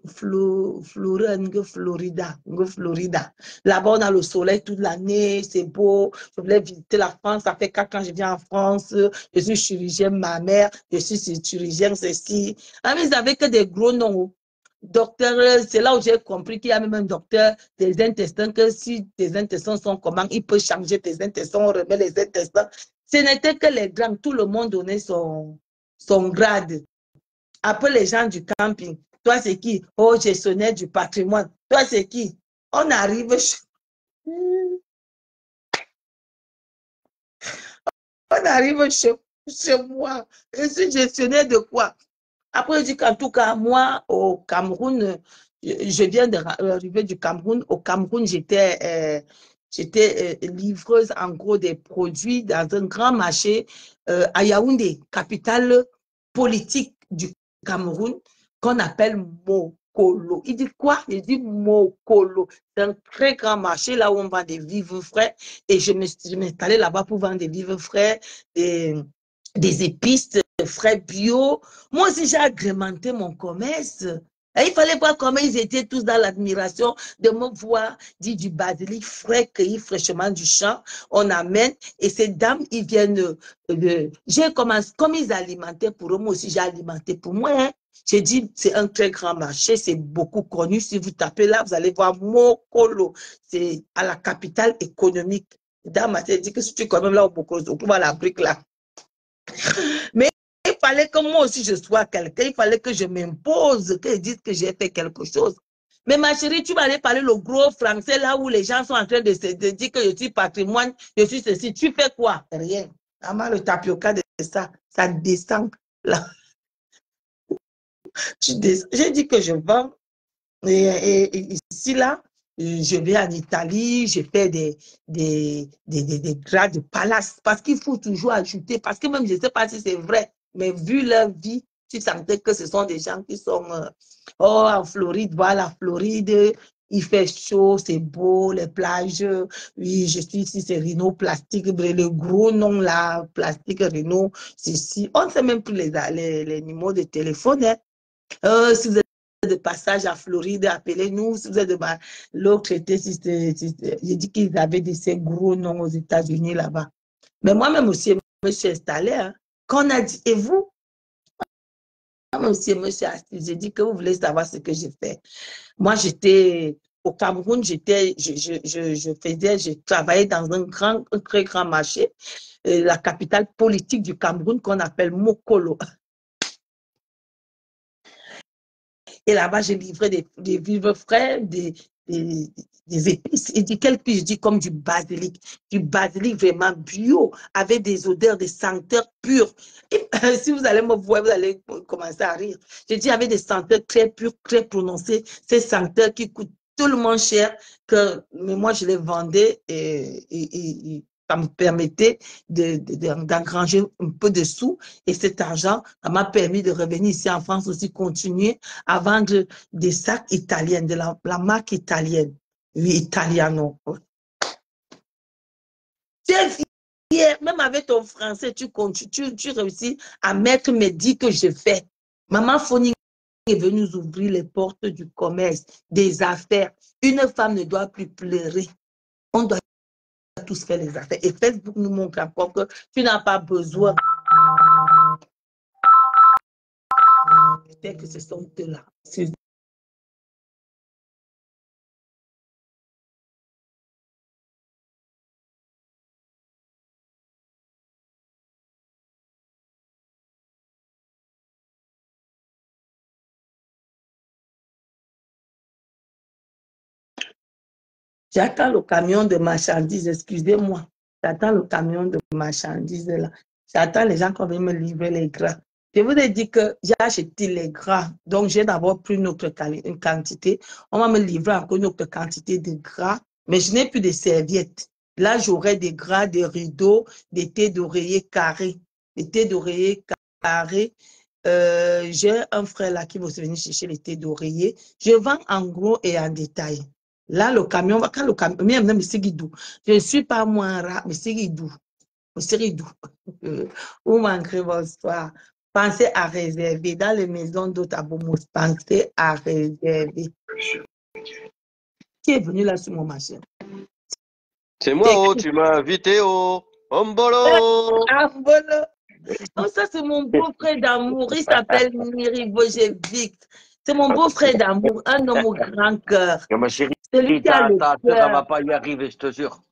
Là-bas, on a le soleil toute l'année, c'est beau. Je voulais visiter la France. Ça fait 4 ans que je viens en France. Je suis chirurgien mammaire. Je suis chirurgien ceci. Ah, mais ils n'avaient que des gros noms. Docteur, c'est là où j'ai compris qu'il y a même un docteur des intestins, que si tes intestins sont comment, il peut changer tes intestins, on remet les intestins. Ce n'était que les grands, tout le monde donnait son grade. Après, les gens du camping, toi c'est qui? Oh, gestionnaire du patrimoine. Toi c'est qui? On arrive chez moi. Je suis gestionnaire de quoi? Après, je dis qu'en tout cas, moi, au Cameroun, je viens d'arriver du Cameroun. Au Cameroun, j'étais livreuse en gros des produits dans un grand marché à Yaoundé, capitale politique du Cameroun, qu'on appelle Mokolo. Il dit quoi? Il dit Mokolo. C'est un très grand marché là où on vend des vivres frais. Et je m'installais là-bas pour vendre des vivres frais, des épices frais bio. Moi aussi, j'ai agrémenté mon commerce. Et il fallait voir comment ils étaient tous dans l'admiration de me voir dire du basilic frais, cueilli fraîchement du champ. On amène et ces dames, ils viennent. J'ai commencé, comme ils alimentaient pour eux, moi aussi j'ai alimenté pour moi. Hein. J'ai dit, c'est un très grand marché, c'est beaucoup connu. Si vous tapez là, vous allez voir Mokolo. C'est à la capitale économique. Dame m'a dit que si tu es quand même là au Bokolo, on trouve la brique là. Mais il fallait que moi aussi je sois quelqu'un, il fallait que je m'impose, qu'ils disent que j'ai fait quelque chose. Mais ma chérie, tu vas aller parler le gros français là où les gens sont en train de se dire que je suis patrimoine, je suis ceci. Tu fais quoi? Rien. Maman, le tapioca de ça descend là. J'ai dit que je vends. Et ici, là, je vais en Italie, je fais des grades de palace, parce qu'il faut toujours ajouter, parce que même je ne sais pas si c'est vrai, mais vu leur vie, tu sentais que ce sont des gens qui sont en Floride, voilà, Floride, il fait chaud, c'est beau, les plages, oui, je suis ici, c'est Renault Plastique, le gros nom là, Plastique Renault, c'est ici. On ne sait même plus les numéros de téléphone, hein. Si vous êtes de passage à Floride, appelez-nous. Si vous êtes de l'autre été, j'ai dit qu'ils avaient de ces gros noms aux États-Unis là-bas. Mais moi-même aussi, je me suis installée. Hein. Quand on a dit, et vous? Moi aussi, je me suis assise. J'ai dit que vous voulez savoir ce que j'ai fait. Moi, j'étais au Cameroun, je travaillais dans un très grand marché, la capitale politique du Cameroun qu'on appelle Mokolo. Et là-bas, j'ai livré des vivres frais, des épices. Et dit, quelle épices? Je dis comme du basilic vraiment bio, avec des odeurs, des senteurs pures. Et, si vous allez me voir, vous allez commencer à rire. Je dis avec des senteurs très pures, très prononcées, ces senteurs qui coûtent tellement cher que mais moi, je les vendais et ça me permettait d'engranger un peu de sous. Et cet argent, ça m'a permis de revenir ici en France aussi, continuer à vendre des sacs italiens, de la marque italienne. Oui, Italiano. Tu es fier, même avec ton français, tu réussis à mettre mes dits que je fais. Maman Foning est venue nous ouvrir les portes du commerce, des affaires. Une femme ne doit plus pleurer. On doit tous faire les affaires. Et Facebook nous montre encore que tu n'as pas besoin. Peut-être que ce sont eux-là. J'attends le camion de marchandises, excusez-moi. J'attends le camion de marchandises là. J'attends les gens qui vont me livrer les gras. Je vous ai dit que j'ai acheté les gras. Donc, j'ai d'abord pris une quantité. On va me livrer encore une autre quantité de gras. Mais je n'ai plus de serviettes. Là, j'aurai des gras, des rideaux, des thés d'oreiller carrés. Des thés d'oreiller carrés. J'ai un frère là qui va venir chercher les thés d'oreiller. Je vends en gros et en détail. Là, le camion, quand le camion, je ne suis pas moins rare, mais c'est guidou. Vous manquerez bonsoir. Pensez à réserver dans les maisons d'autres à Bomos. Pensez à réserver. Qui est venu là sur mon machin? C'est moi, oh, tu m'as invité, oh. Ombolo. Ombolo. Oh, ça, c'est mon beau-frère d'amour. Il s'appelle Miri Bojevic. C'est mon beau-frère d'amour, un homme au grand cœur. Ma chérie, Celui qui a le ta cœur. soeur, elle va pas y arriver, je te jure.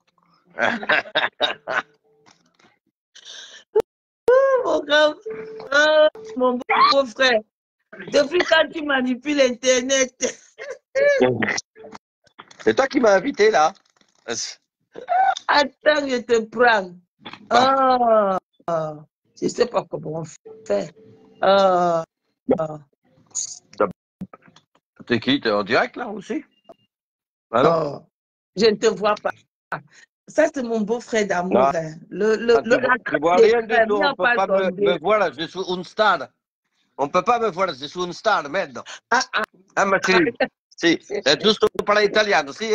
Mon beau-frère. Depuis quand tu manipules Internet? C'est toi qui m'as invité, là. Attends, je te prends. Je ne sais pas comment on fait. T'es qui? T'es en direct, là, aussi? Alors? Je ne te vois pas. Ça, c'est mon beau-frère d'amour. Hein. Tu vois rien du tout. On ne peut pas me voir là. Je suis une star. On ne peut pas me voir. Je suis une star, merde. Ma chérie. Sì, è giusto parlare italiano. Sì,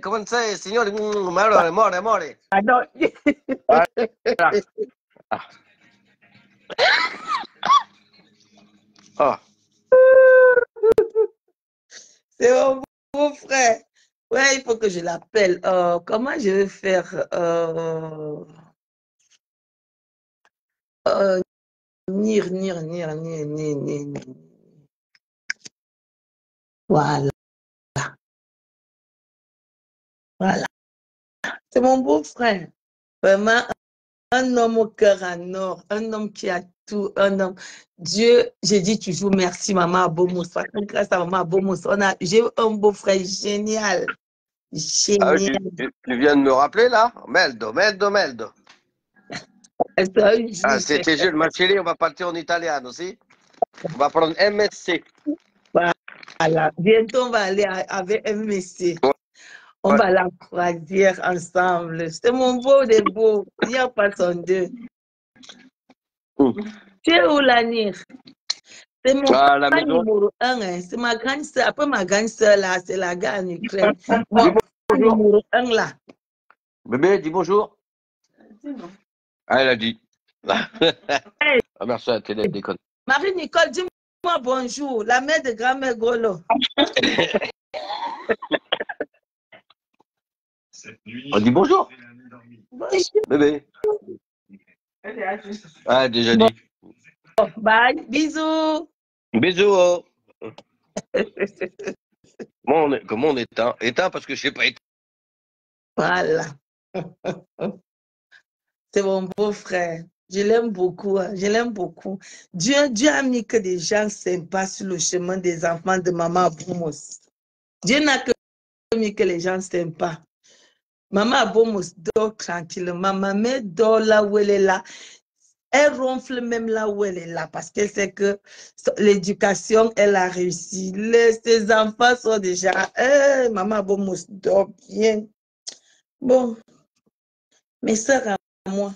come sai, signore, amore, amore. Ah non. Oh. C'est mon beau-frère. Ouais, il faut que je l'appelle. Comment je vais faire Nir. Voilà. Voilà. C'est mon beau-frère. Vraiment, un homme au cœur en or, un homme qui a tout, un homme. Dieu, j'ai dit toujours merci, maman Abomos. Grâce à maman Abomos, j'ai un beau-frère génial. Ah oui, Génial. tu viens de me rappeler, là? Meldo. Ah, c'était juste, ma chérie, on va partir en italien aussi. On va prendre MSC. Voilà. Bientôt, on va aller avec MSC. On va la croisière ensemble. C'est mon beau des beaux. Il n'y a pas son deux. Tu es où, Lanir? C'est mon numéro 1. Hein. C'est ma grande soeur. Après ma grande soeur, là, c'est la gare en Ukraine. Mon numéro 1, là. Bébé, dis bonjour. Ah, elle a dit. Ah, merci, elle télé, déconne. Marie-Nicole, dis-moi bonjour. La mère de grand-mère Golo. On dit bonjour. Bonjour. Bébé. Ah, déjà dit. Bye, bisous. Bisous. Oh. Comment on éteint? Éteint parce que je sais pas éteindre. Voilà. C'est mon beau-frère. Je l'aime beaucoup. Hein. Je l'aime beaucoup. Dieu a mis que des gens sympas sur le chemin des enfants de maman Abomos. Dieu n'a que mis que les gens sympas. Maman Abomos dort tranquillement. Ma mère dort là où elle est là. Elle ronfle même là où elle est là parce qu'elle sait que l'éducation, elle a réussi. Ses enfants sont déjà, maman, bon, dort bien. Bon, mes soeurs à moi,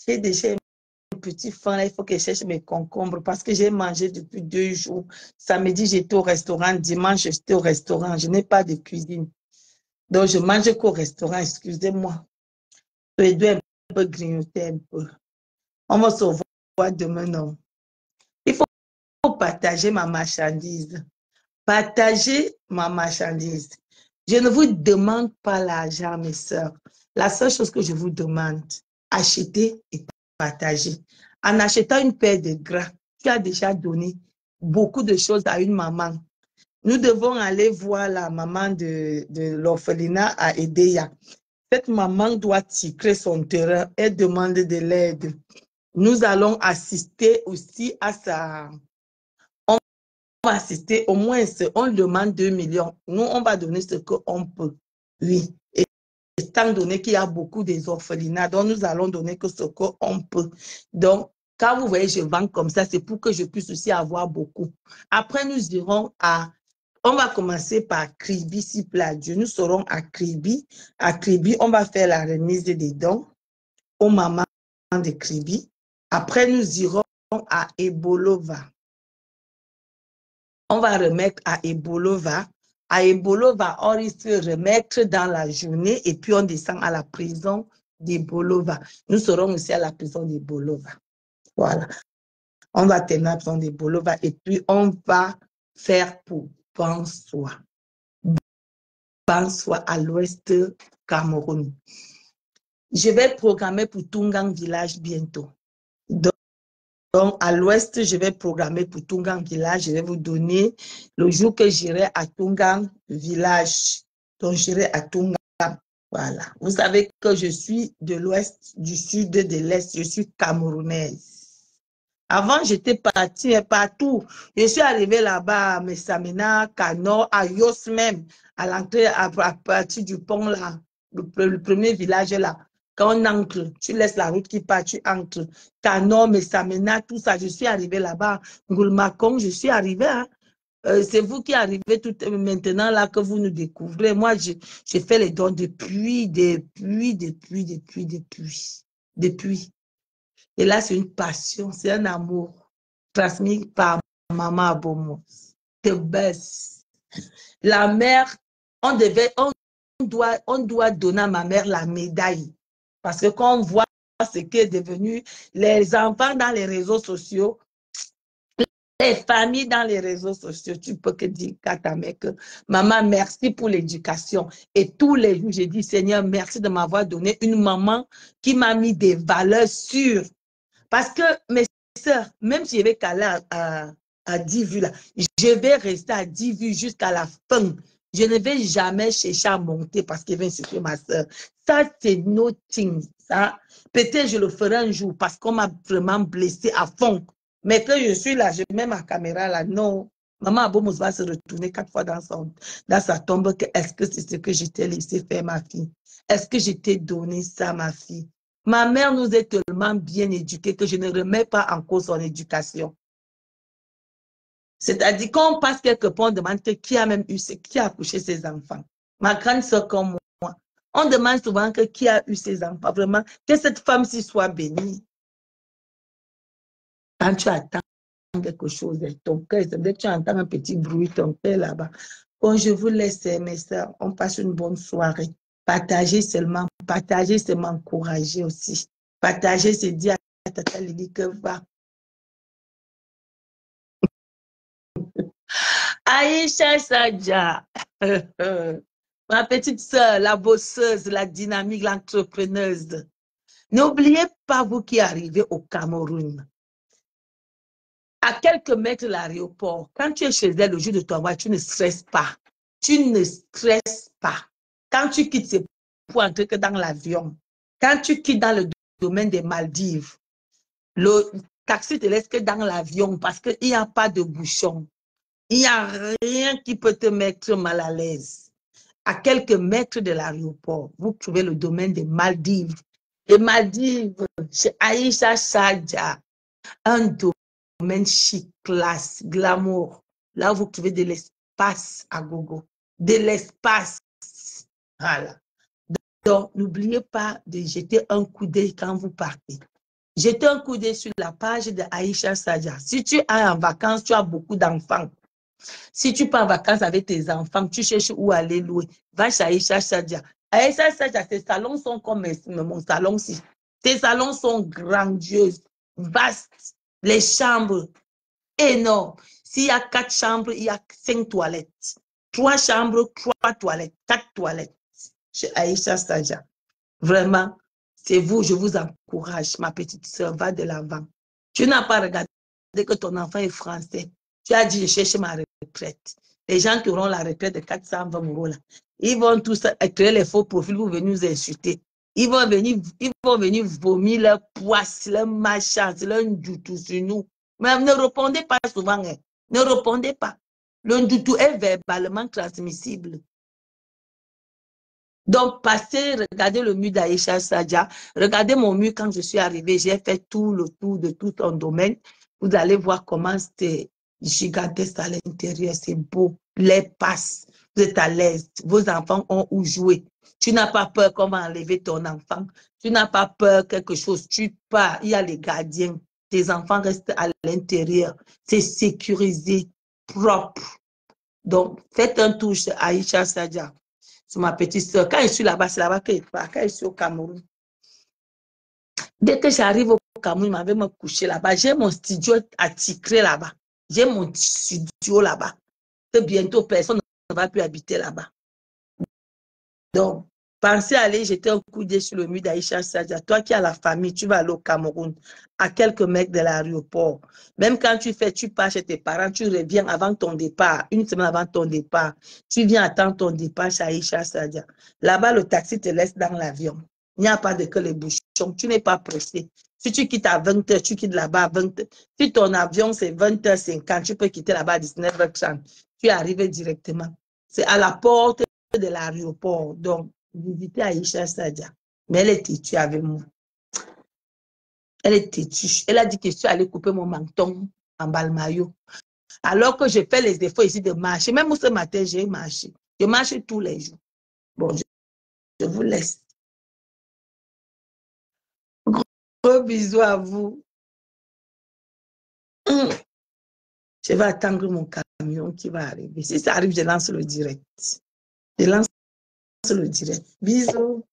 j'ai déjà un petit faim là, il faut que je cherche mes concombres parce que j'ai mangé depuis 2 jours. Samedi, j'étais au restaurant, dimanche, j'étais au restaurant. Je n'ai pas de cuisine. Donc, je mange qu'au restaurant, excusez-moi. Je dois un peu grignoter un peu. On va se revoir demain, non? Il faut partager ma marchandise. Partager ma marchandise. Je ne vous demande pas l'argent, mes soeurs. La seule chose que je vous demande, acheter et partager. En achetant une paire de gras, tu as déjà donné beaucoup de choses à une maman. Nous devons aller voir la maman de l'orphelinat à Edea. Cette maman doit tirer son terrain. Elle demande de l'aide. Nous allons assister aussi à sa... On va assister au moins, on demande 2 millions. Nous, on va donner ce qu'on peut. Oui. Et étant donné qu'il y a beaucoup des orphelinats, donc nous allons donner que ce qu'on peut. Donc, quand vous voyez, je vends comme ça, c'est pour que je puisse aussi avoir beaucoup. Après, nous irons à... On va commencer par Kribi, si plaît Dieu. Nous serons à Kribi. À Kribi, on va faire la remise des dons aux mamans de Kribi. Après, nous irons à Ebolova. On va remettre à Ebolova. À Ebolova, on risque de remettre dans la journée et puis on descend à la prison d'Ebolova. Nous serons aussi à la prison d'Ebolova. Voilà. On va terminer la prison d'Ebolova et puis on va faire pour Bansoi. Bansoi à l'ouest Cameroun. Je vais programmer pour Tungang Village bientôt. Donc, à l'ouest, je vais programmer pour Tungang Village. Je vais vous donner le jour que j'irai à Tungang Village. Donc, j'irai à Tungang. Voilà. Vous savez que je suis de l'ouest, du sud, de l'est. Je suis camerounaise. Avant, j'étais partie partout. Je suis arrivée là-bas à Messamina, Kano, à Yos même, à l'entrée, à partir du pont là, le premier village là. Quand on entre, tu laisses la route qui part, tu entres. Kano, Messamina, tout ça, je suis arrivée là-bas. Goulmakong, je suis arrivée. Hein. C'est vous qui arrivez tout maintenant là que vous nous découvrez. Moi, j'ai fait les dons depuis. Et là, c'est une passion, c'est un amour transmis par maman Abomo. C'est best. La mère, on doit donner à ma mère la médaille. Parce que quand on voit ce qui est devenu les enfants dans les réseaux sociaux, les familles dans les réseaux sociaux, tu peux que dire à ta mère que maman, merci pour l'éducation. Et tous les jours, je dis, Seigneur, merci de m'avoir donné une maman qui m'a mis des valeurs sûres. Parce que mes soeurs, même si je vais caler à 10 vues là, je vais rester à 10 vues jusqu'à la fin. Je ne vais jamais chercher à monter parce qu'il va insulter ma soeur. Ça, c'est nothing. Peut-être je le ferai un jour parce qu'on m'a vraiment blessé à fond. Mais que je suis là, je mets ma caméra là, non. Maman Abomos va se retourner 4 fois dans sa tombe. Est-ce que c'est ce que je t'ai laissé faire, ma fille? Est-ce que je t'ai donné ça, ma fille? Ma mère nous est tellement bien éduquée que je ne remets pas en cause son éducation. C'est-à-dire qu'on passe quelque part, on demande qui a même eu, qui a accouché ses enfants. Ma grande soeur comme moi. On demande souvent qui a eu ses enfants. Vraiment, que cette femme-ci soit bénie. Quand tu attends quelque chose de ton cœur, dès que tu entends un petit bruit, ton cœur là-bas. Bon, je vous laisse, mes soeurs. On passe une bonne soirée. Partager seulement, c'est m'encourager aussi. Partager, c'est dire à Tata Lily que va. Aïcha Sadja, ma petite soeur, la bosseuse, la dynamique, l'entrepreneuse. N'oubliez pas, vous qui arrivez au Cameroun, à quelques mètres de l'aéroport, quand tu es chez elle le jour de ton voyage, tu ne stresses pas. Tu ne stresses pas. Quand tu quittes, c'est pour entrer que dans l'avion. Quand tu quittes dans le domaine des Maldives, le taxi te laisse que dans l'avion parce qu'il n'y a pas de bouchon. Il n'y a rien qui peut te mettre mal à l'aise. À quelques mètres de l'aéroport, vous trouvez le domaine des Maldives. Et m'a dit, chez Aïcha Sadia, un domaine chic, classe, glamour. Là, vous trouvez de l'espace à gogo. De l'espace. Voilà. Donc, n'oubliez pas de jeter un coup d'œil quand vous partez. Jetez un coup d'œil sur la page de Aïcha Sadia. Si tu es en vacances, tu as beaucoup d'enfants. Si tu pars en vacances avec tes enfants, tu cherches où aller louer. Va chez Aïcha Sadia. Aïcha Sadia, ses salons sont comme mon salon-ci. Tes salons sont grandieux, vastes. Les chambres, énormes. S'il y a 4 chambres, il y a 5 toilettes. 3 chambres, 3 toilettes, 4 toilettes. Chez Aïcha Sadia. Vraiment, c'est vous, je vous encourage, ma petite soeur, va de l'avant. Tu n'as pas regardé que ton enfant est français. Tu as dit, je cherche ma retraite. Les gens qui auront la retraite de 420 euros, là, ils vont tous créer les faux profils pour venir nous insulter. Ils vont venir vomir leur poisse, leur machin, leur ndoutou sur nous. Mais ne répondez pas souvent. Hein. Ne répondez pas. Le ndoutou est verbalement transmissible. Donc, passez, regardez le mur d'Aïcha Sadia. Regardez mon mur quand je suis arrivée. J'ai fait tout le tour de tout ton domaine. Vous allez voir comment c'est gigantesque à l'intérieur. C'est beau. Les passes. Vous êtes à l'aise. Vos enfants ont où jouer. Tu n'as pas peur qu'on va enlever ton enfant. Tu n'as pas peur quelque chose. Tu pars. Il y a les gardiens. Tes enfants restent à l'intérieur. C'est sécurisé, propre. Donc, faites un tour chez Aïcha Sadia. C'est ma petite soeur. Quand je suis là-bas, c'est là-bas qu'elle part. Quand je suis au Cameroun. Dès que j'arrive au Cameroun, je m'avais me coucher là-bas. J'ai mon studio à Ticré là-bas. J'ai mon studio là-bas. Que bientôt, personne ne va plus habiter là-bas. Donc, pensez à aller jeter un coup d'œil sur le mur d'Aïcha Sadia. Toi qui as la famille, tu vas aller au Cameroun, à quelques mètres de l'aéroport. Même quand tu pars chez tes parents, tu reviens avant ton départ, une semaine avant ton départ. Tu viens attendre ton départ chez Aïcha Sadia. Là-bas, le taxi te laisse dans l'avion. Il n'y a pas de que les bouchons. Tu n'es pas pressé. Si tu quittes à 20h, tu quittes là-bas à 20h. Si ton avion, c'est 20h50, tu peux quitter là-bas à 19h30. Tu arrives directement. C'est à la porte de l'aéroport. Donc, visiter Aïcha Sadia. Mais elle est têtue avec moi. Elle est têtue. Elle a dit que je suis allée couper mon menton en balmaillot. Alors que je fais les efforts ici de marcher. Même ce matin, j'ai marché. Je marche tous les jours. Bon, je vous laisse. Gros bisous à vous. Je vais attendre mon camion qui va arriver. Si ça arrive, je lance le direct. Je lance le direct. Bisous.